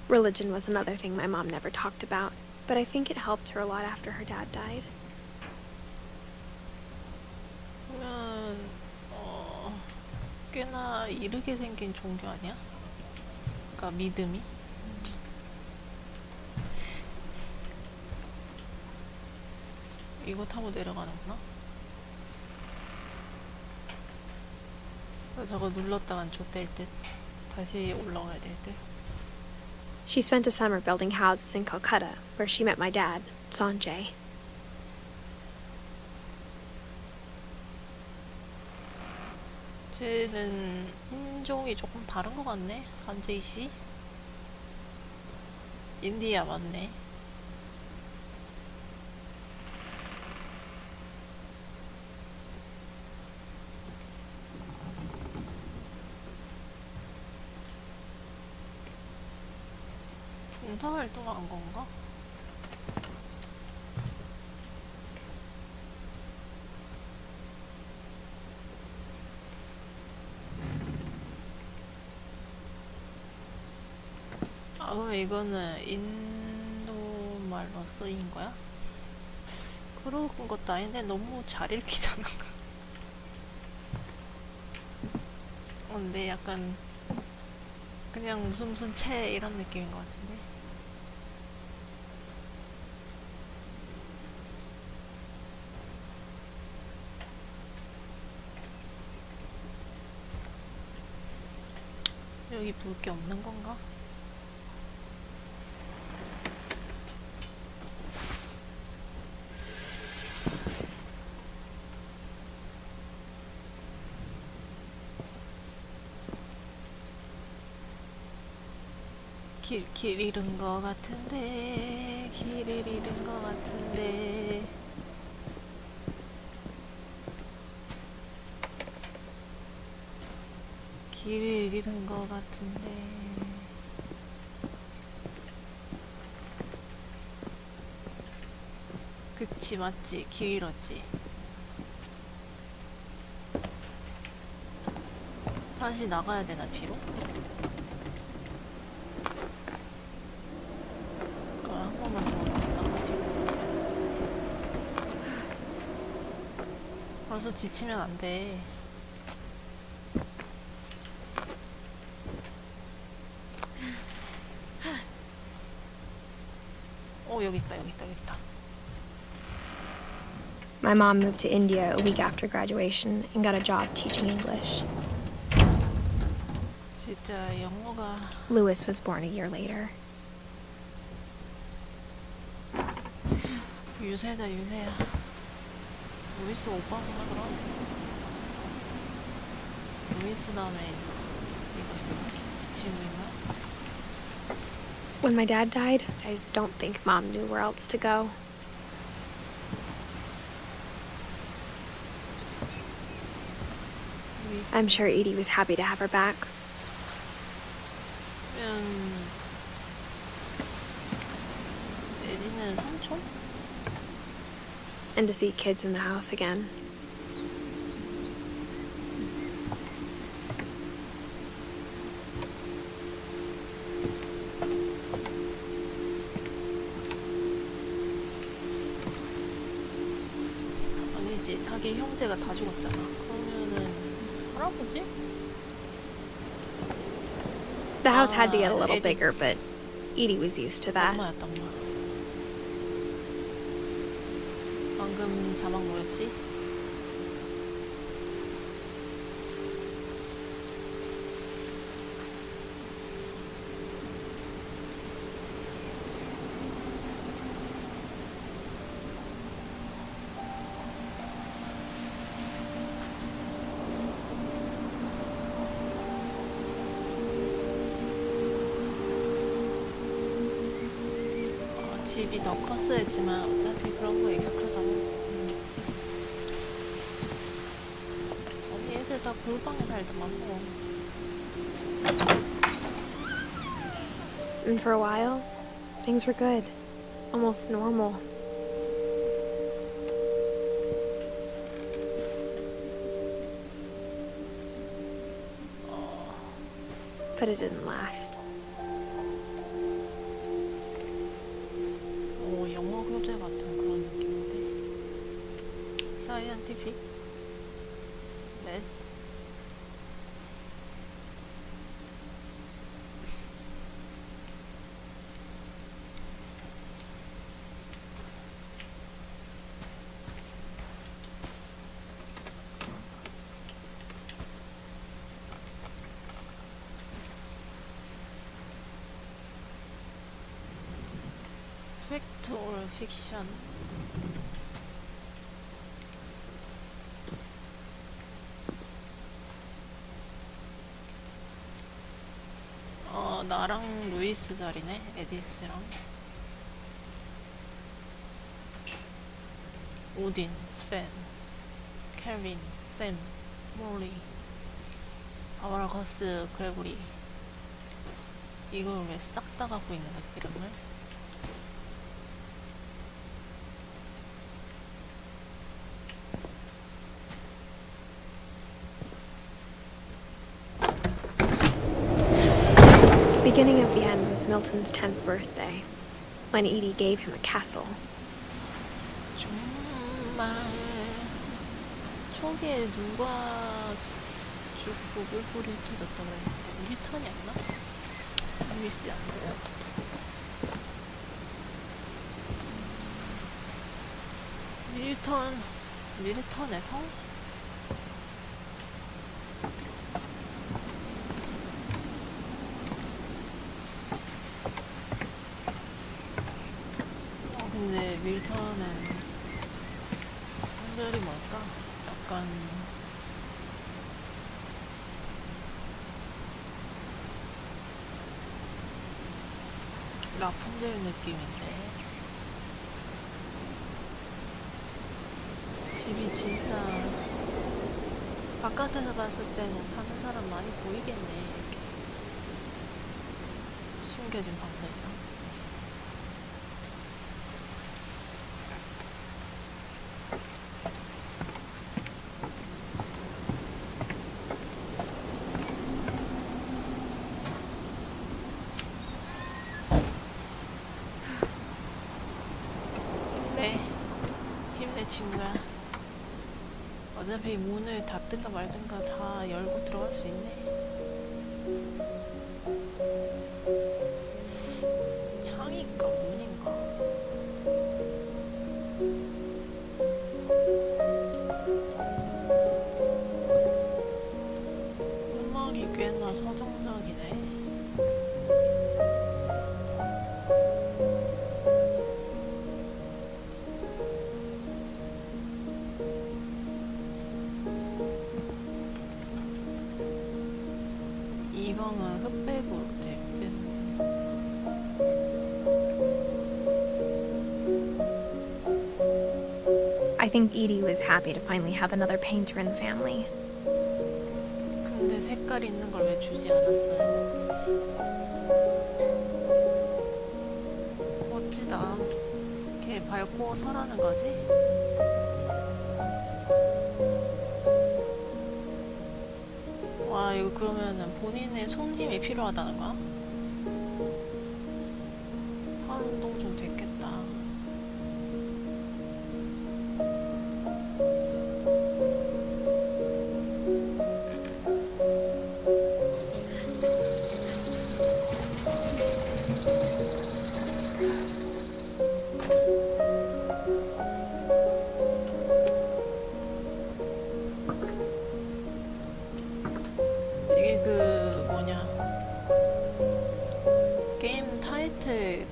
Religion was another thing my mom never talked about, but I think it helped her a lot after her dad died. 그러면 꽤나 이르게 생긴 종교 아니야? 그러니까 믿음이? 이거 타고 내려가는구나? 저거 눌렀다간 좆될 듯. 다시 올라가야 될 듯. She spent a summer building houses in Calcutta, where she met my dad, Sanjay. 쟤는 인종이 조금 다른 것 같네. 산제이 씨. 인디아 맞네. 봉사 활동한 건가? 아, 그럼 이거는 인도 말로 쓰인 거야? 그런 것도 아닌데 너무 잘 읽히잖아. 근데 약간 그냥 무슨 채 이런 느낌인 것 같은데. 여기 볼 게 없는 건가? 길 잃은 거 같은데, 길을 잃은 거 같은데. 길을 잃은 거 같은데. 그치, 맞지? 길 잃었지. 다시 나가야 되나, 뒤로? 한 번만 더 나가지고. 벌써 지치면 안 돼. 여기 있다, 여기 있다, 여기 있다. My mom moved to India a week after graduation and got a job teaching English. 진짜 영어가. Louis was born a year later. 유세다, 유세야. 루이스 오빠구나, 그럼. 루이스 다음에 이거 지우인가? When my dad died, I don't think Mom knew where else to go. I'm sure Edie was happy to have her back. 에디는 삼촌? And to see kids in the house again. 아니지, 자기 형제가 다 죽었잖아. 할아버지? The house had to get a Ah, little Eddie. bigger, but Edie was used to that. 엄마였다, 엄마. 방금 자막 뭐였지? 집이 더 컸어야지만 어차피 그런 거 익숙하다고. 아니 애들 다 골방에 살더만 뭐. And for a while, things were good. Almost normal. But it didn't last. 오, 영어 교재 같은 그런 느낌인데. 사이언티픽? 메스? 팩트 or 픽션? 나랑 루이스 자리네, 에디스랑. 오딘, 스펜, 켈빈, 샘, 몰리, 아바라거스, 그레고리. 이걸 왜 싹 다 갖고 있는 거지, 이름을? The beginning of the end was Milton's 10th birthday, when Edie gave him a castle. 정말 초기에 누가 죽고 물불이 흩어졌다 그래? 밀턴이었나? 루이스였나? 밀턴의 성? 근데 밀턴은 한글이 뭘까? 약간 라푼젤 느낌인데 집이 진짜 바깥에서 봤을 때는 사는 사람 많이 보이겠네. 이렇게 숨겨진 방들이랑. 힘내 친구야. 어차피 문을 닫든가 말든가 다 열고 들어갈 수 있네. 창인가 문인가? 음악이 꽤나 서정적이네. 이 방은 흑백으로 되거든. I think Edie was happy to finally have another painter in the family. 근데 색깔 있는 걸 왜 주지 않았어요? 멋지다. 걔 밟고 서라는 거지? 와, 이거 그러면은 본인의 손님이 필요하다는 거야? 팔 운동 좀 됐겠다.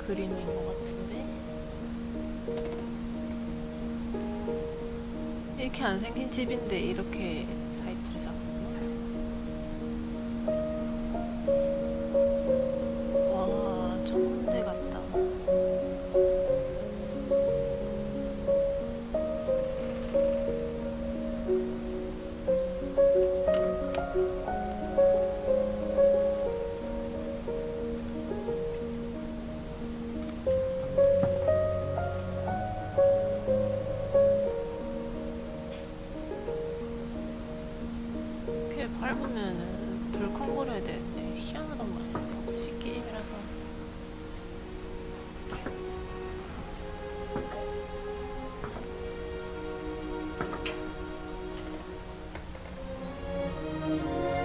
그림인 것 같은데. 이렇게 안 생긴 집인데 이렇게 타이틀을 잡았구나. 와, 천문대 같다. 이렇게 밟으면은 덜컹거려야 되는데 희한하단 말이야. 역시 게임이라서.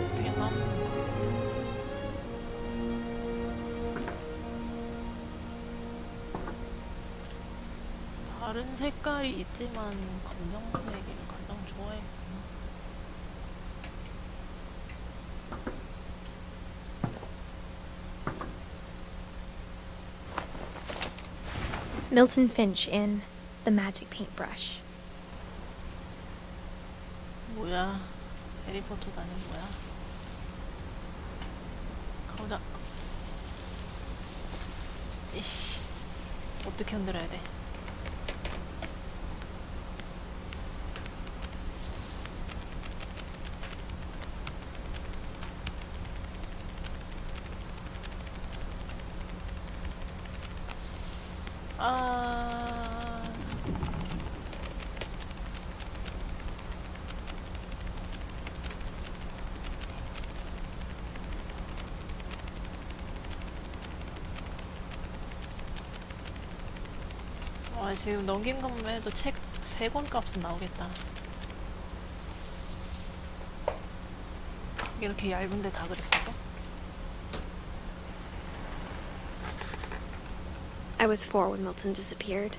어떻게 남는 거야? 다른 색깔이 있지만 검정색을 가장 좋아했구나. Milton Finch in The Magic Paintbrush. 뭐야? 해리포터도 아닌 뭐야? 가보자. 이씨, 어떻게 흔들어야 돼? 아, 와, 지금 넘긴 것만 해도 책 3권 값은 나오겠다. 이렇게 얇은데 다 그랬거든? I was 4 when Milton disappeared.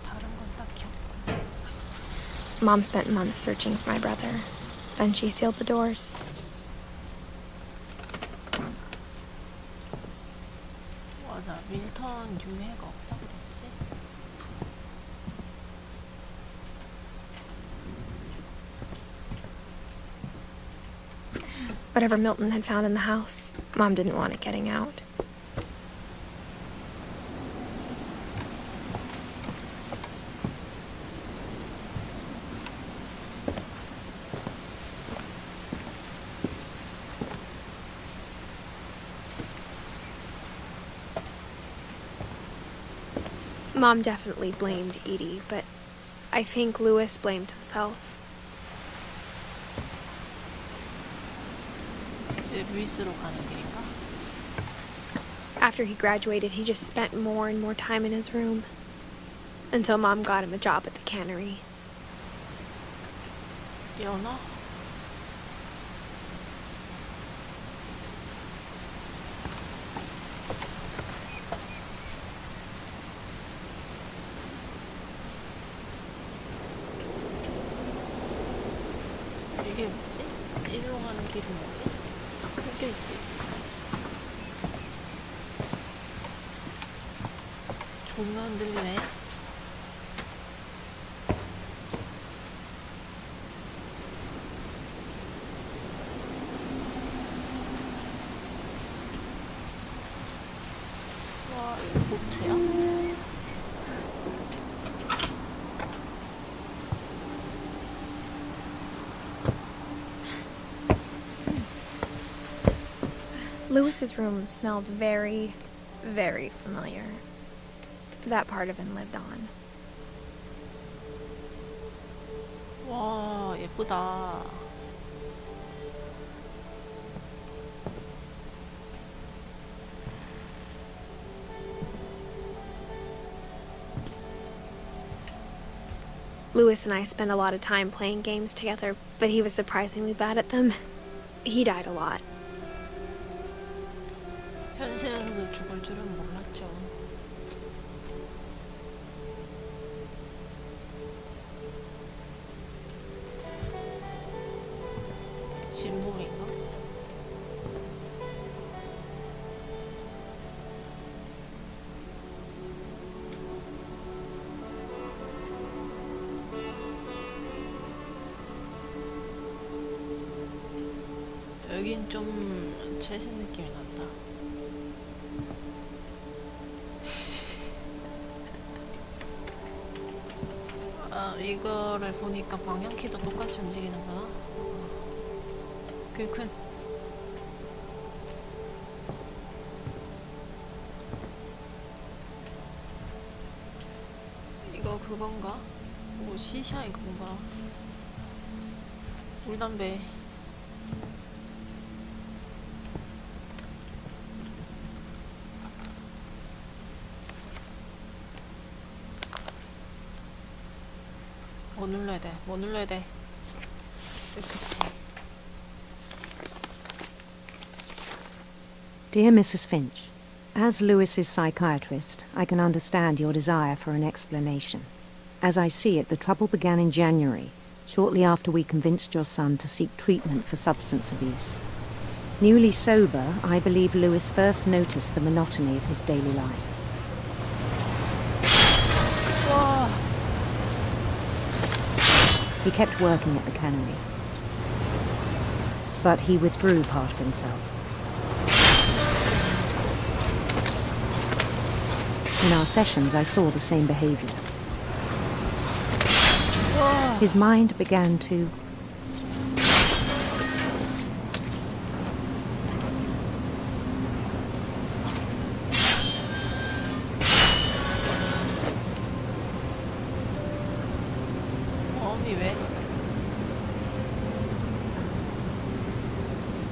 다른 건 딱히 없고. Mom spent months searching for my brother. Then she sealed the doors. 맞아, 밀턴 유해가 없다 그랬지? Whatever Milton had found in the house, Mom didn't want it getting out. Mom definitely blamed Edie, but I think Lewis blamed himself. 이제 루이스로 가는 길인가? After he graduated, he just spent more and more time in his room. Until Mom got him a job at the cannery. 연어? 이게 뭐지? 일로 가는 길은 뭐지? 끊겨있지? 존나 흔들리네. 와, 이거 보트야? Lewis's room smelled very, very familiar. That part of him lived on. 와, 예쁘다. Louis and I spent a lot of time playing games together, but he was surprisingly bad at them. He died a lot. 현실에서도 죽을 줄은 몰랐죠. 진범인가? 여긴 좀 최신 느낌이 난다. 아, 이거를 보니까 방향키도 똑같이 움직이는구나. 그 이거 그건가? 뭐 시샤인 건가? 물담배. 뭐 눌러야 돼? 뭐 눌러야 돼? 그치. Dear Mrs. Finch, as Lewis's psychiatrist, I can understand your desire for an explanation. As I see it, the trouble began in January, shortly after we convinced your son to seek treatment for substance abuse. Newly sober, I believe Lewis first noticed the monotony of his daily life. 와. He kept working at the cannery, but he withdrew part of himself. In our sessions, I saw the same behavior. His mind began to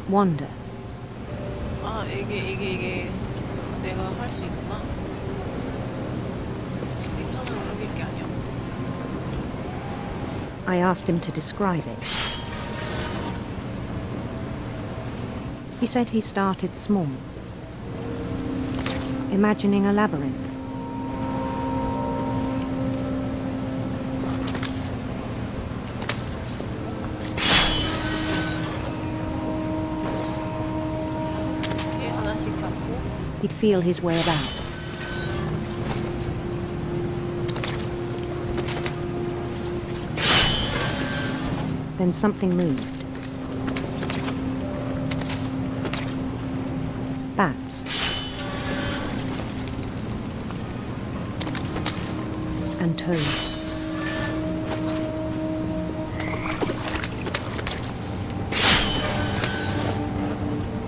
wander. 아, 이게 내가 할 수 있구나. 생선을 옮길 게 아니야. I asked him to describe it. He said he started small, imagining a labyrinth. He'd feel his way about. Then something moved. Bats. And toads.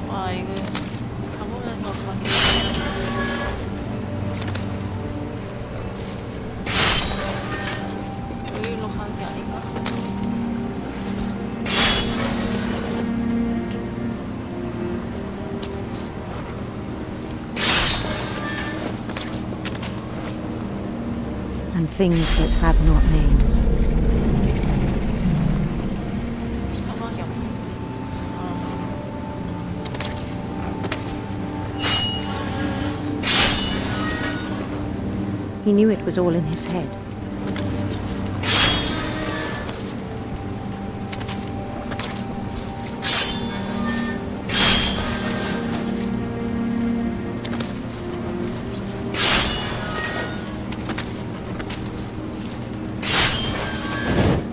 와, 이거 잡으면서 가기. 여기로 가는 게 아닌가? And things that have not names. 사막이 없네. He knew it was all in his head.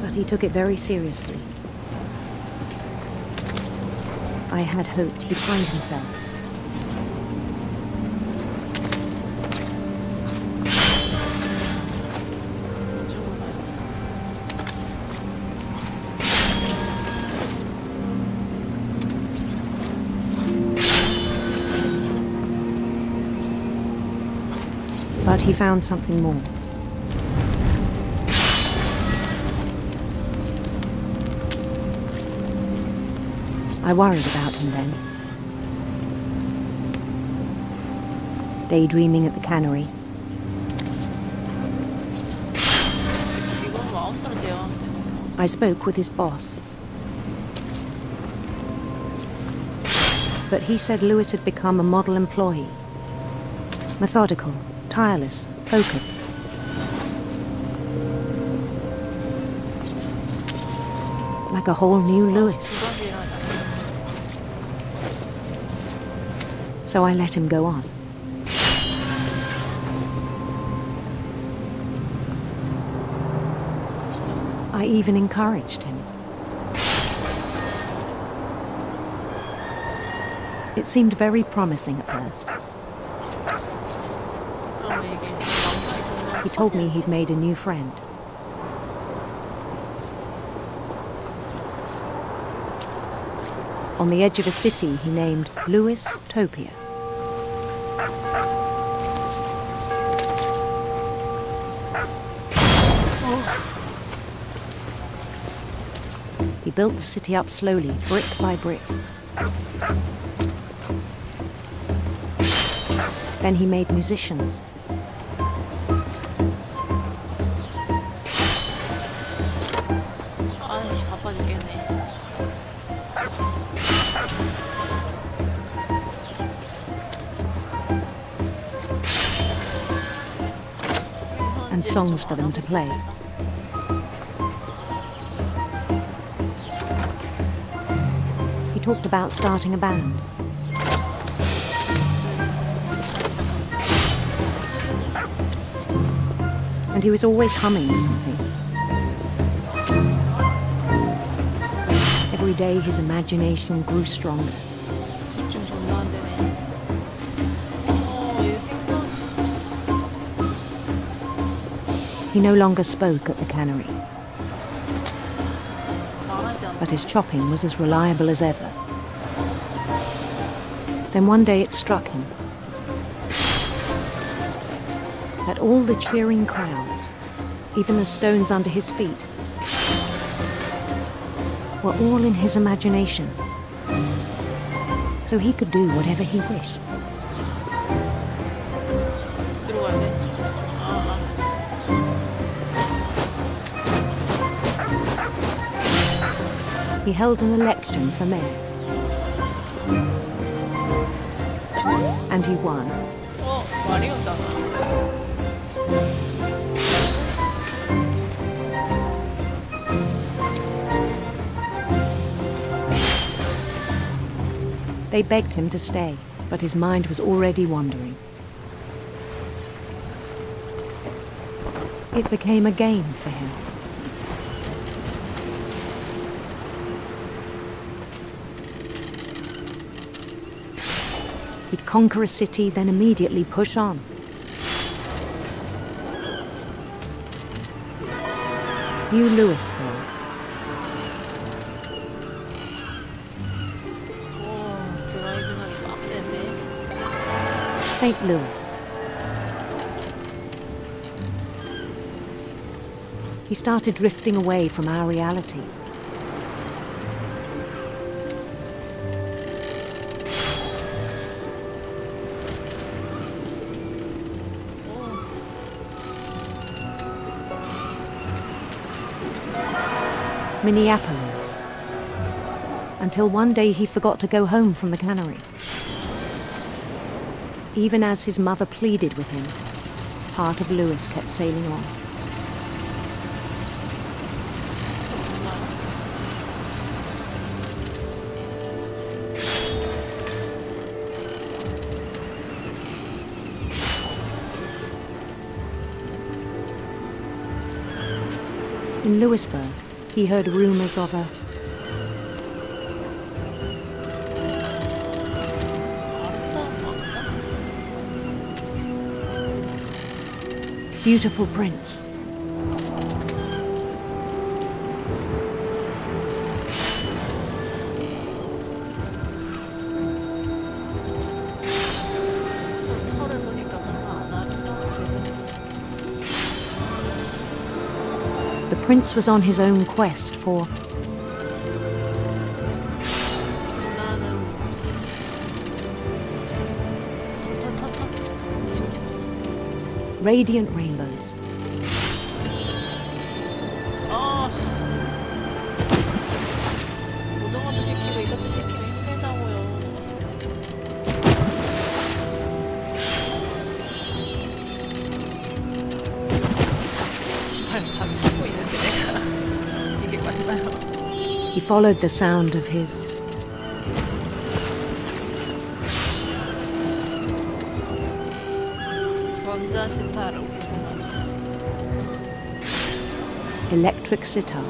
But he took it very seriously. I had hoped he'd find himself. But he found something more. I worried about him then. Daydreaming at the cannery. 이거 뭐 9살을 I spoke with his boss. But he said Lewis had become a model employee. Methodical, tireless, focused. Like a whole new Lewis. So I let him go on. I even encouraged him. It seemed very promising at first. He told me he'd made a new friend. On the edge of a city he named Lewis Topia. He built the city up slowly, brick by brick. Then he made musicians. 아씨 바빠 죽겠네. And songs for them to play. He talked about starting a band. And he was always humming something. Every day his imagination grew stronger. 집중 존나 안 되네. 얘 생각. He no longer spoke at the cannery, 말하지 않아. but his chopping was as reliable as ever. Then one day it struck him that all the cheering crowds, even the stones under his feet, were all in his imagination, so he could do whatever he wished. 들어가야 돼. He held an election for mayor. And he won. 마리오잖아. They begged him to stay, but his mind was already wandering. It became a game for him. He'd conquer a city, then immediately push on. New Louisville. 드라이빙하기 빡센데. St. Louis. He started drifting away from our reality. Minneapolis. Until one day he forgot to go home from the cannery. Even as his mother pleaded with him, part of Lewis kept sailing on. In Louisburg, he heard rumors of a beautiful prince. The prince was on his own quest for radiant rainbows. 잘 맞추고 있는데 내가 이게 맞나요? He followed the sound of his 전자 시타라고 electric sitar.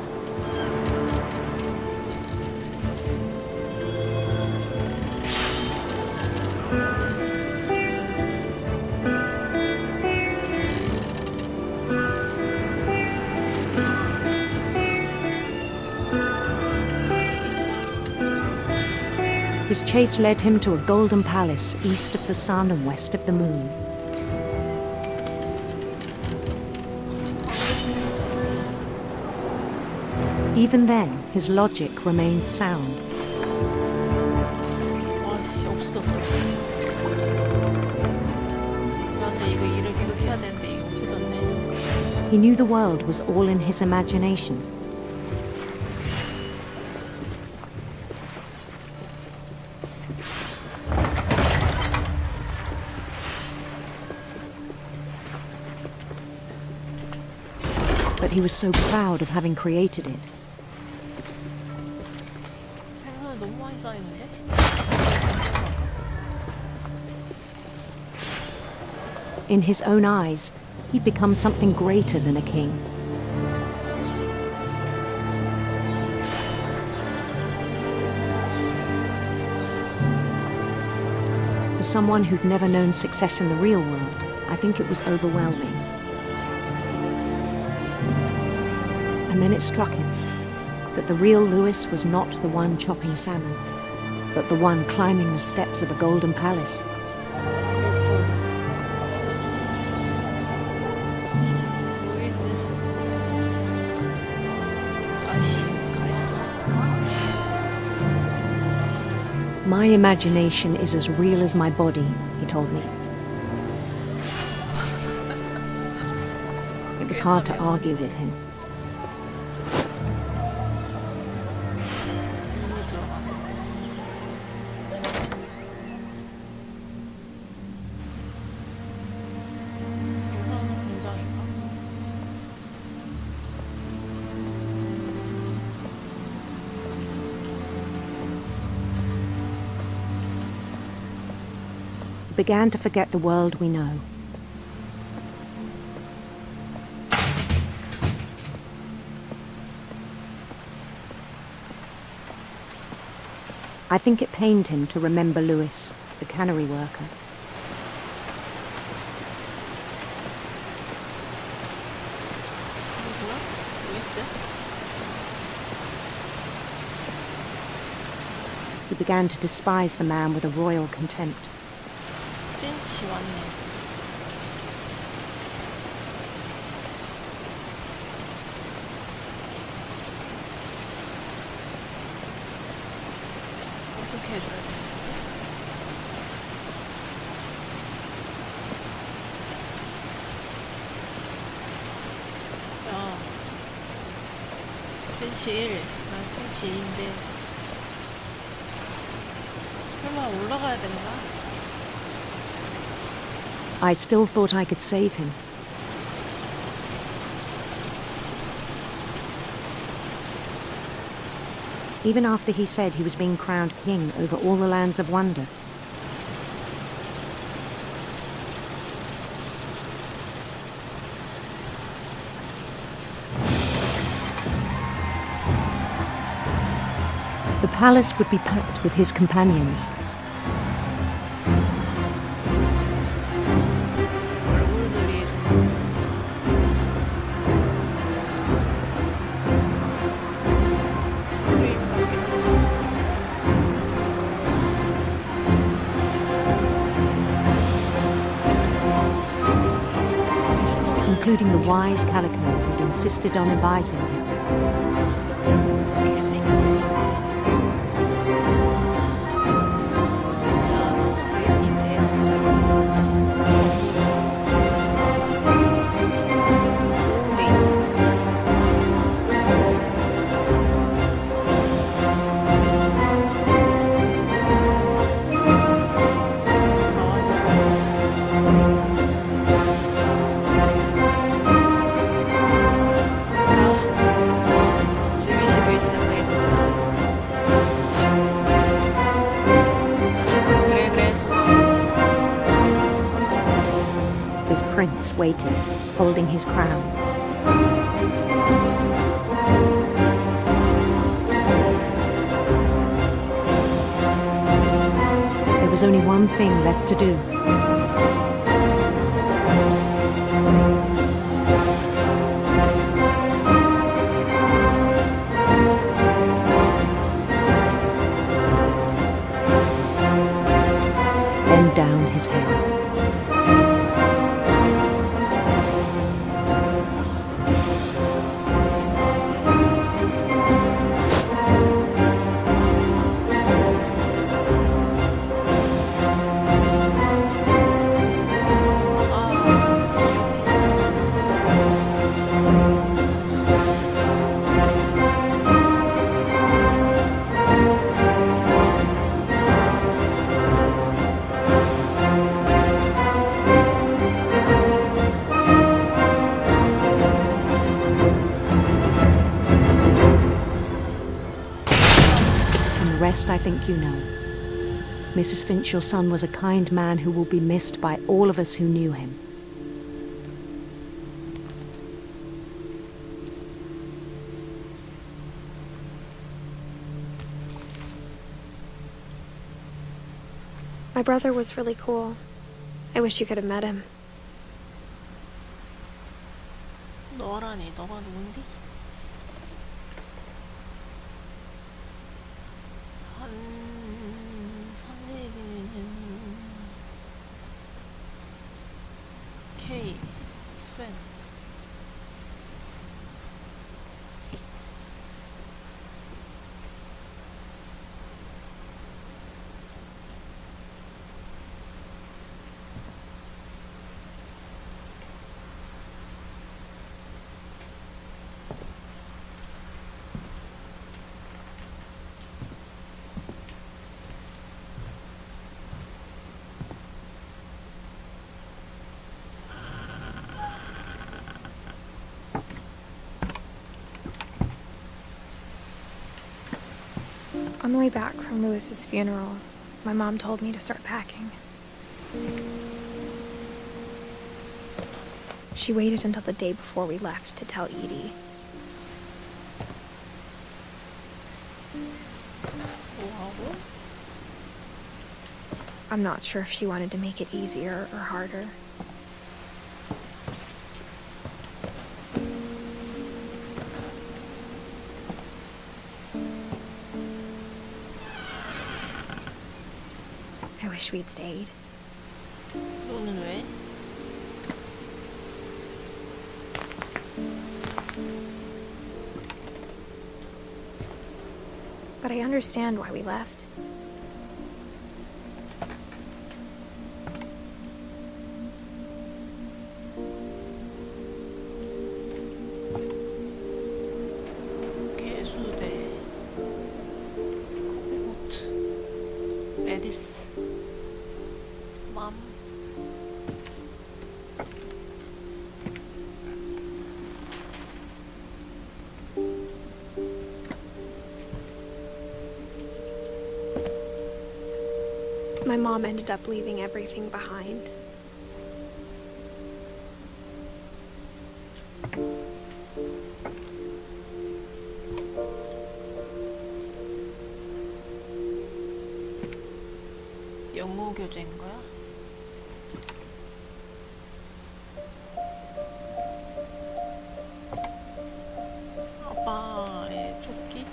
His chase led him to a golden palace east of the sun and west of the moon. Even then, his logic remained sound. 와씨 없었어. 근데 이거 일을 계속 해야 되는데 이거 없어졌네. He knew the world was all in his imagination. But he was so proud of having created it. 생선이 너무 많이 쌓이는데? In his own eyes, he'd become something greater than a king. For someone who'd never known success in the real world, I think it was overwhelming. And then it struck him that the real Lewis was not the one chopping salmon, but the one climbing the steps of a golden palace. 루이스. 아이씨, My imagination is as real as my body, he told me. It was hard to argue with him. We began to forget the world we know. I think it pained him to remember Lewis, the cannery worker. He began to despise the man with a royal contempt. 핀치 왔네. 어떻게 해줘야 돼? 야, 핀치 1, 난 핀치 2인데 설마 올라가야 되나? I still thought I could save him. Even after he said he was being crowned king over all the lands of wonder. The palace would be packed with his companions. Including the wise Calico who'd insisted on advising him. Lewis waited, holding his crown. There was only one thing left to do. Bend down his head. Rest, I think you know. Mrs. Finch, your son was a kind man who will be missed by all of us who knew him. My brother was really cool. I wish you could have met him. 너라니, 너가 누군디? 선일이는 K, 스웬. On the way back from Lewis's funeral, my mom told me to start packing. She waited until the day before we left to tell Edie. 뭐하고? I'm not sure if she wanted to make it easier or harder. I wish we'd stayed. 너는 왜? But I understand why we left. 개수대, 코보트, 에디스, 맘. My mom ended up leaving everything behind. 영모 교제인 거야? 아빠의 조끼?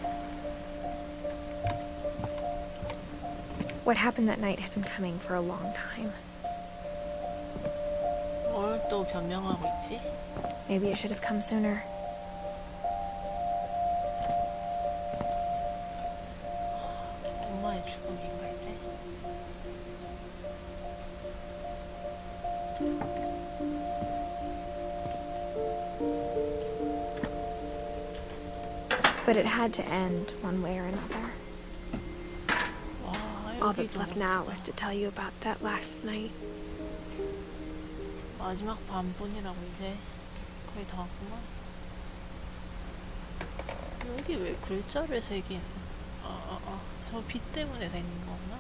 What happened that night had been coming for a long time. 뭘 또 변명하고 있지? Maybe it should have come sooner. 엄마의 죽음인가 이제? But it had to end one way or another. All that's left now is to tell you about that last night. 마지막 밤뿐이라고 이제 거의 다 왔구만. 여기 왜 글자를 새긴? 저 빛 때문에 새긴 거구나.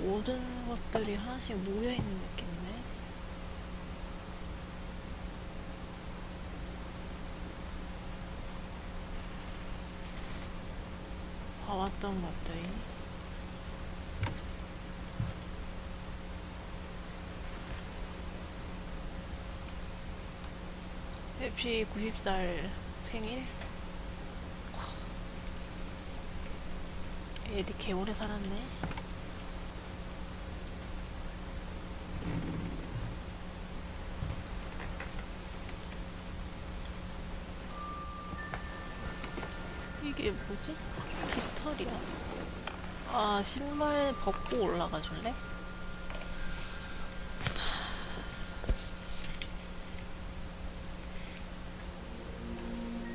모든 것들이 하나씩 모여있는 느낌이네. 봐왔던 것들이. 해피 90살 생일? 에디 개오래 살았네. 이게 뭐지? 깃털이야. 아, 신발 벗고 올라가 줄래?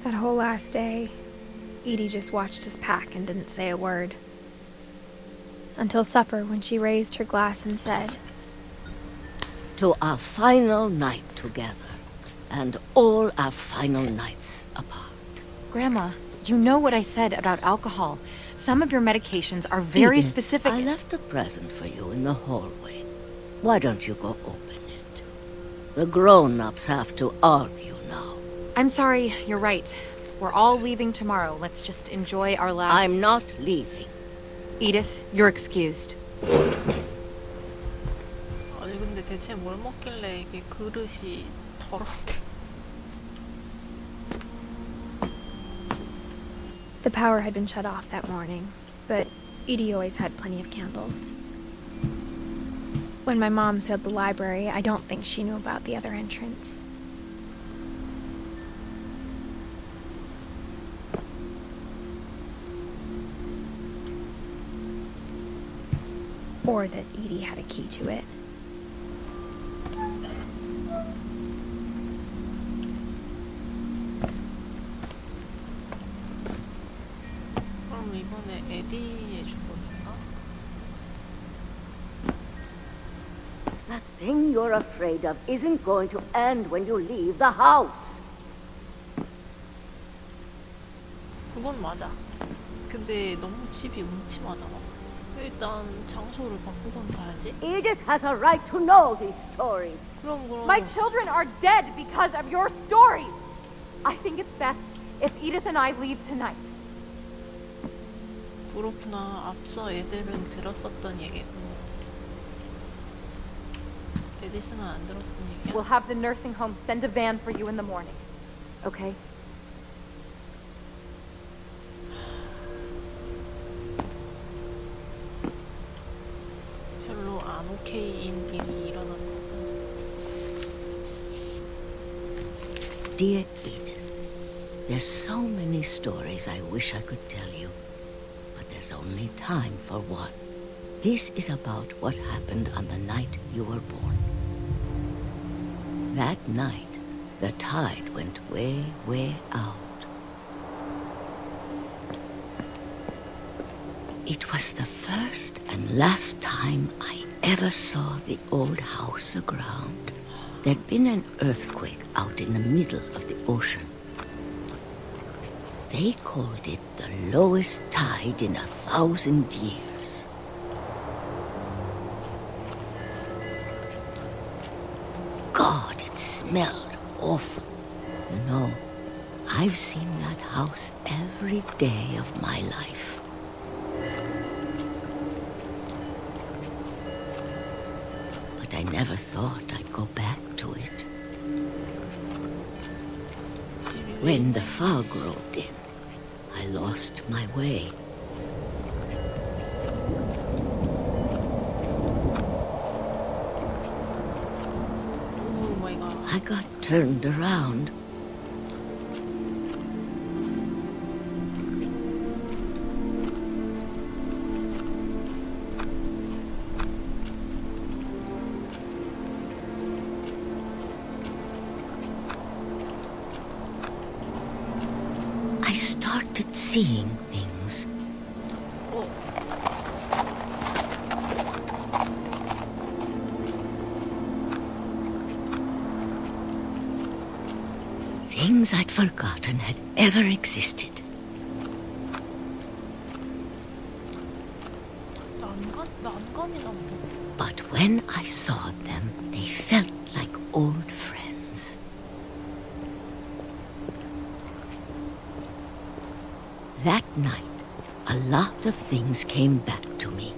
That whole last day, Edie just watched us pack and didn't say a word. Until supper, when she raised her glass and said, "To our final night together, and all our final nights apart." Grandma, you know what I said about alcohol. Some of your medications are very Edith, specific. I left a present for you in the hallway. Why don't you go open it? The grown-ups have to argue now. I'm sorry, you're right. We're all leaving tomorrow. Let's just enjoy our last... I'm not leaving. Edith, you're excused. 아니 근데 대체 뭘 먹길래 이게 그릇이 더러운데. the power had been shut off that morning, but Edie always had plenty of candles. When my mom sealed the library, I don't think she knew about the other entrance. Or that Edie had a key to it. 그럼 이번에 에디의 주번인가? That thing you're afraid of isn't going to end when you leave the house. 그건 맞아. 근데 너무 집이 음침하잖아. 일단 장소를 바꾸건 봐야지. Edith has a right to know these stories. 그럼. My children are dead because of your stories. I think it's best if Edith and I leave tonight. 그렇구나. 앞서 애들은 들었었던 얘기고 에디슨은 안 들었던 얘기야. We'll have the nursing home send a van for you in the morning. Okay? 별로 안 오케이인 일이 일어난 거고. Dear Edith, there's so many stories I wish I could tell you, but there's only time for one. This is about what happened on the night you were born. That night, the tide went way, way out. It was the first and last time I ever saw the old house aground. There'd been an earthquake out in the middle of the ocean. They called it the lowest tide in 1,000 years. God, it smelled awful. You know, I've seen that house every day of my life. But I never thought I'd go back to it. When the fog rolled in, I lost my way. Oh my god. I got turned around. I started seeing things. Things I'd forgotten had ever existed. 나도 난감이나 보다. But when I saw them, they felt like old friends. That night, a lot of things came back to me.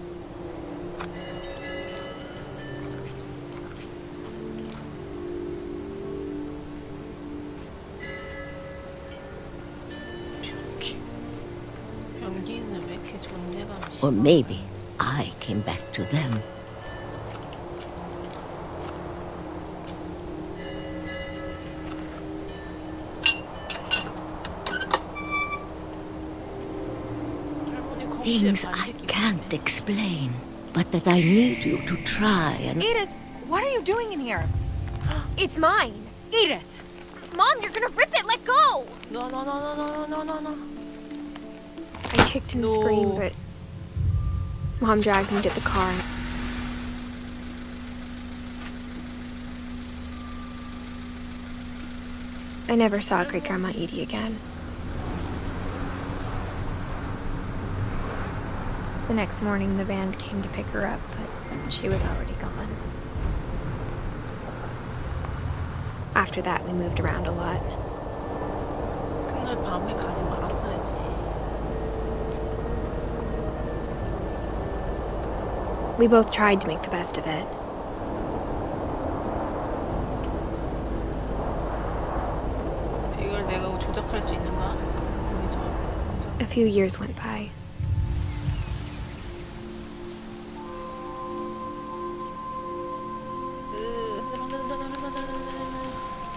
변기는 왜 이렇게 존재감이 Or 심하? maybe I came back to them. Things I can't explain, but that I need you to try and... Edith, what are you doing in here? It's mine. Edith! Mom, you're gonna rip it. Let go. No. I kicked and screamed, but Mom dragged me to the car. I never saw Great Grandma Edie again. The next morning, the band came to pick her up, but she was already gone. After that, we moved around a lot. 그날 밤에 가지 말았어야지. We both tried to make the best of it. 이걸 내가 조작할 수 있는가? A few years went by.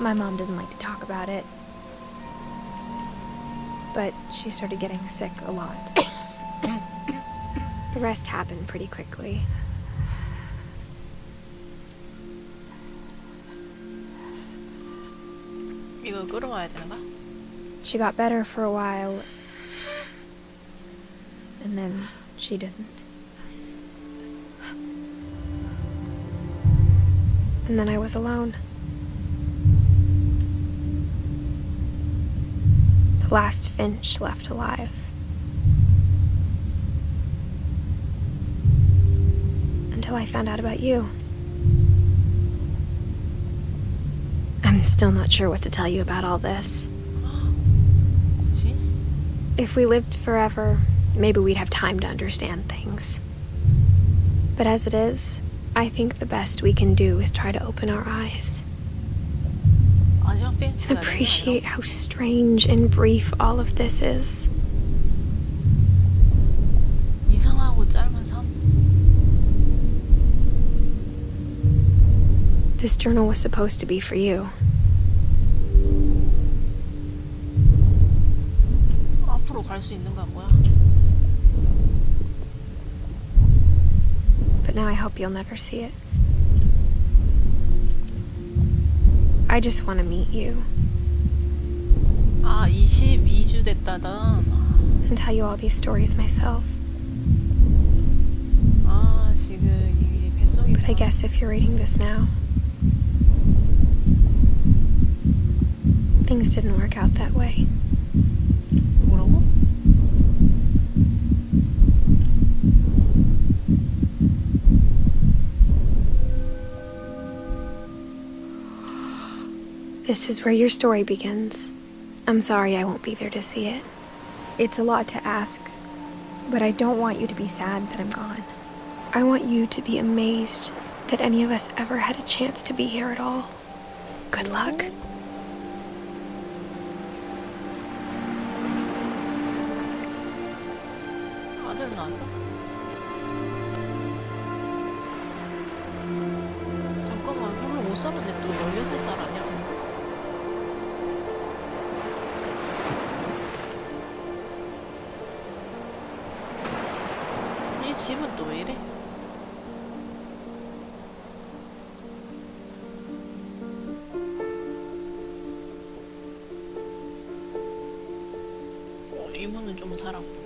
My mom didn't like to talk about it, but she started getting sick a lot. The rest happened pretty quickly. 이거 끌어와야 되나? She got better for a while, and then she didn't. And then I was alone. The last Finch left alive. Until I found out about you. I'm still not sure what to tell you about all this. 뭐지? If we lived forever, maybe we'd have time to understand things. But as it is, I think the best we can do is try to open our eyes. 마지막 벤치가 Appreciate how strange and brief all of this is. 이상하고 짧은 삶. This journal was supposed to be for you. 앞으로 갈 수 있는 건 뭐야? But now I hope you'll never see it. I just want to meet you 아, 22주 됐다던. and tell you all these stories myself. 아, 지금 이게 뱃속이. But I guess if you're reading this now, things didn't work out that way. 뭐라고? This is where your story begins. I'm sorry I won't be there to see it. It's a lot to ask, but I don't want you to be sad that I'm gone. I want you to be amazed that any of us ever had a chance to be here at all. Good luck. 아들 나왔어? 잠깐만, 25살인데 또 16살 아니야? 이 집은 또 왜 이래? 이분은 좀 살았고.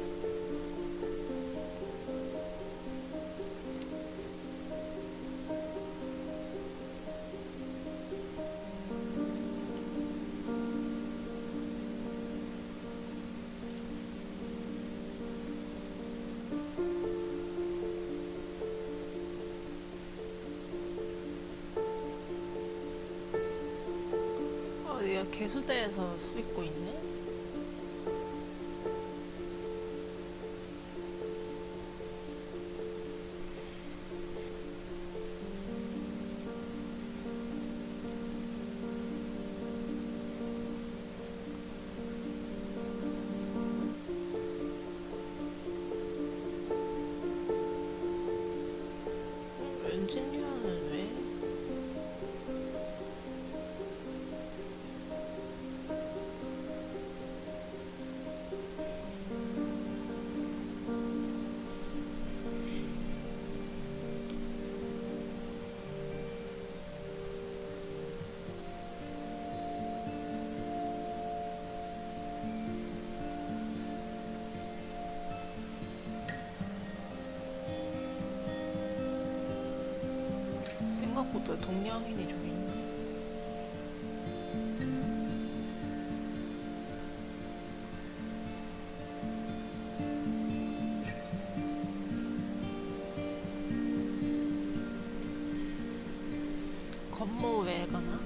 개수대에서 씻고 있네? 엔지니어는 왜? 생각보다 동양인이 좀 있네. 건모 왜 가나?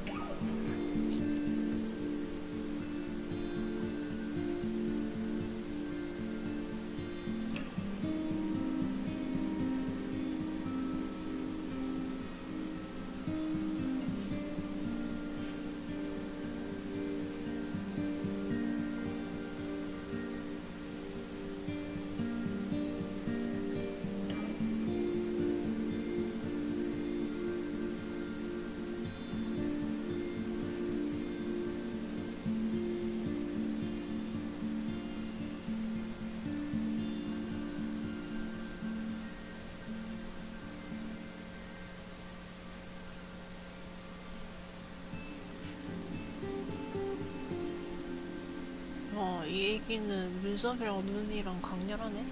이 얘기는 눈썹이랑 눈이랑 강렬하네?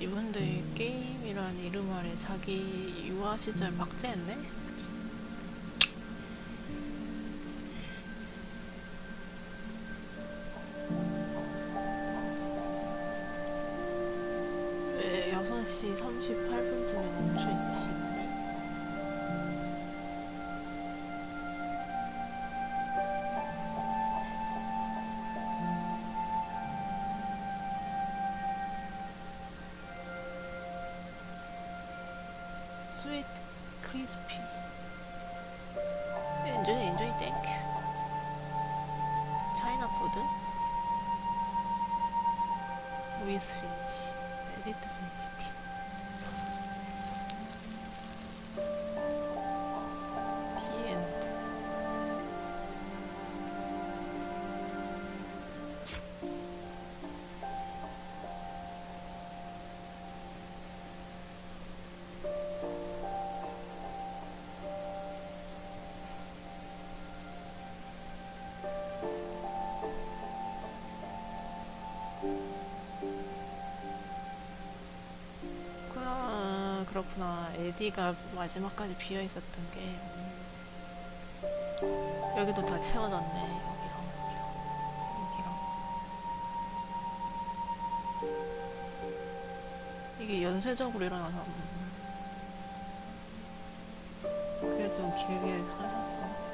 이분들 게임이란 이름 아래 자기 유아 시절 박제했네? 왜 6시 38분쯤에 멈춰있지 시간이? 스윗 크리스피 enjoy thank you 차이나 푸드 위스 핀치 에디트 핀치 팀 디엔드 그렇구나. 에디가 마지막까지 비어 있었던 게 여기도 다 채워졌네. 여기랑 이게 연쇄적으로 일어나서 그래도 길게 하셨어.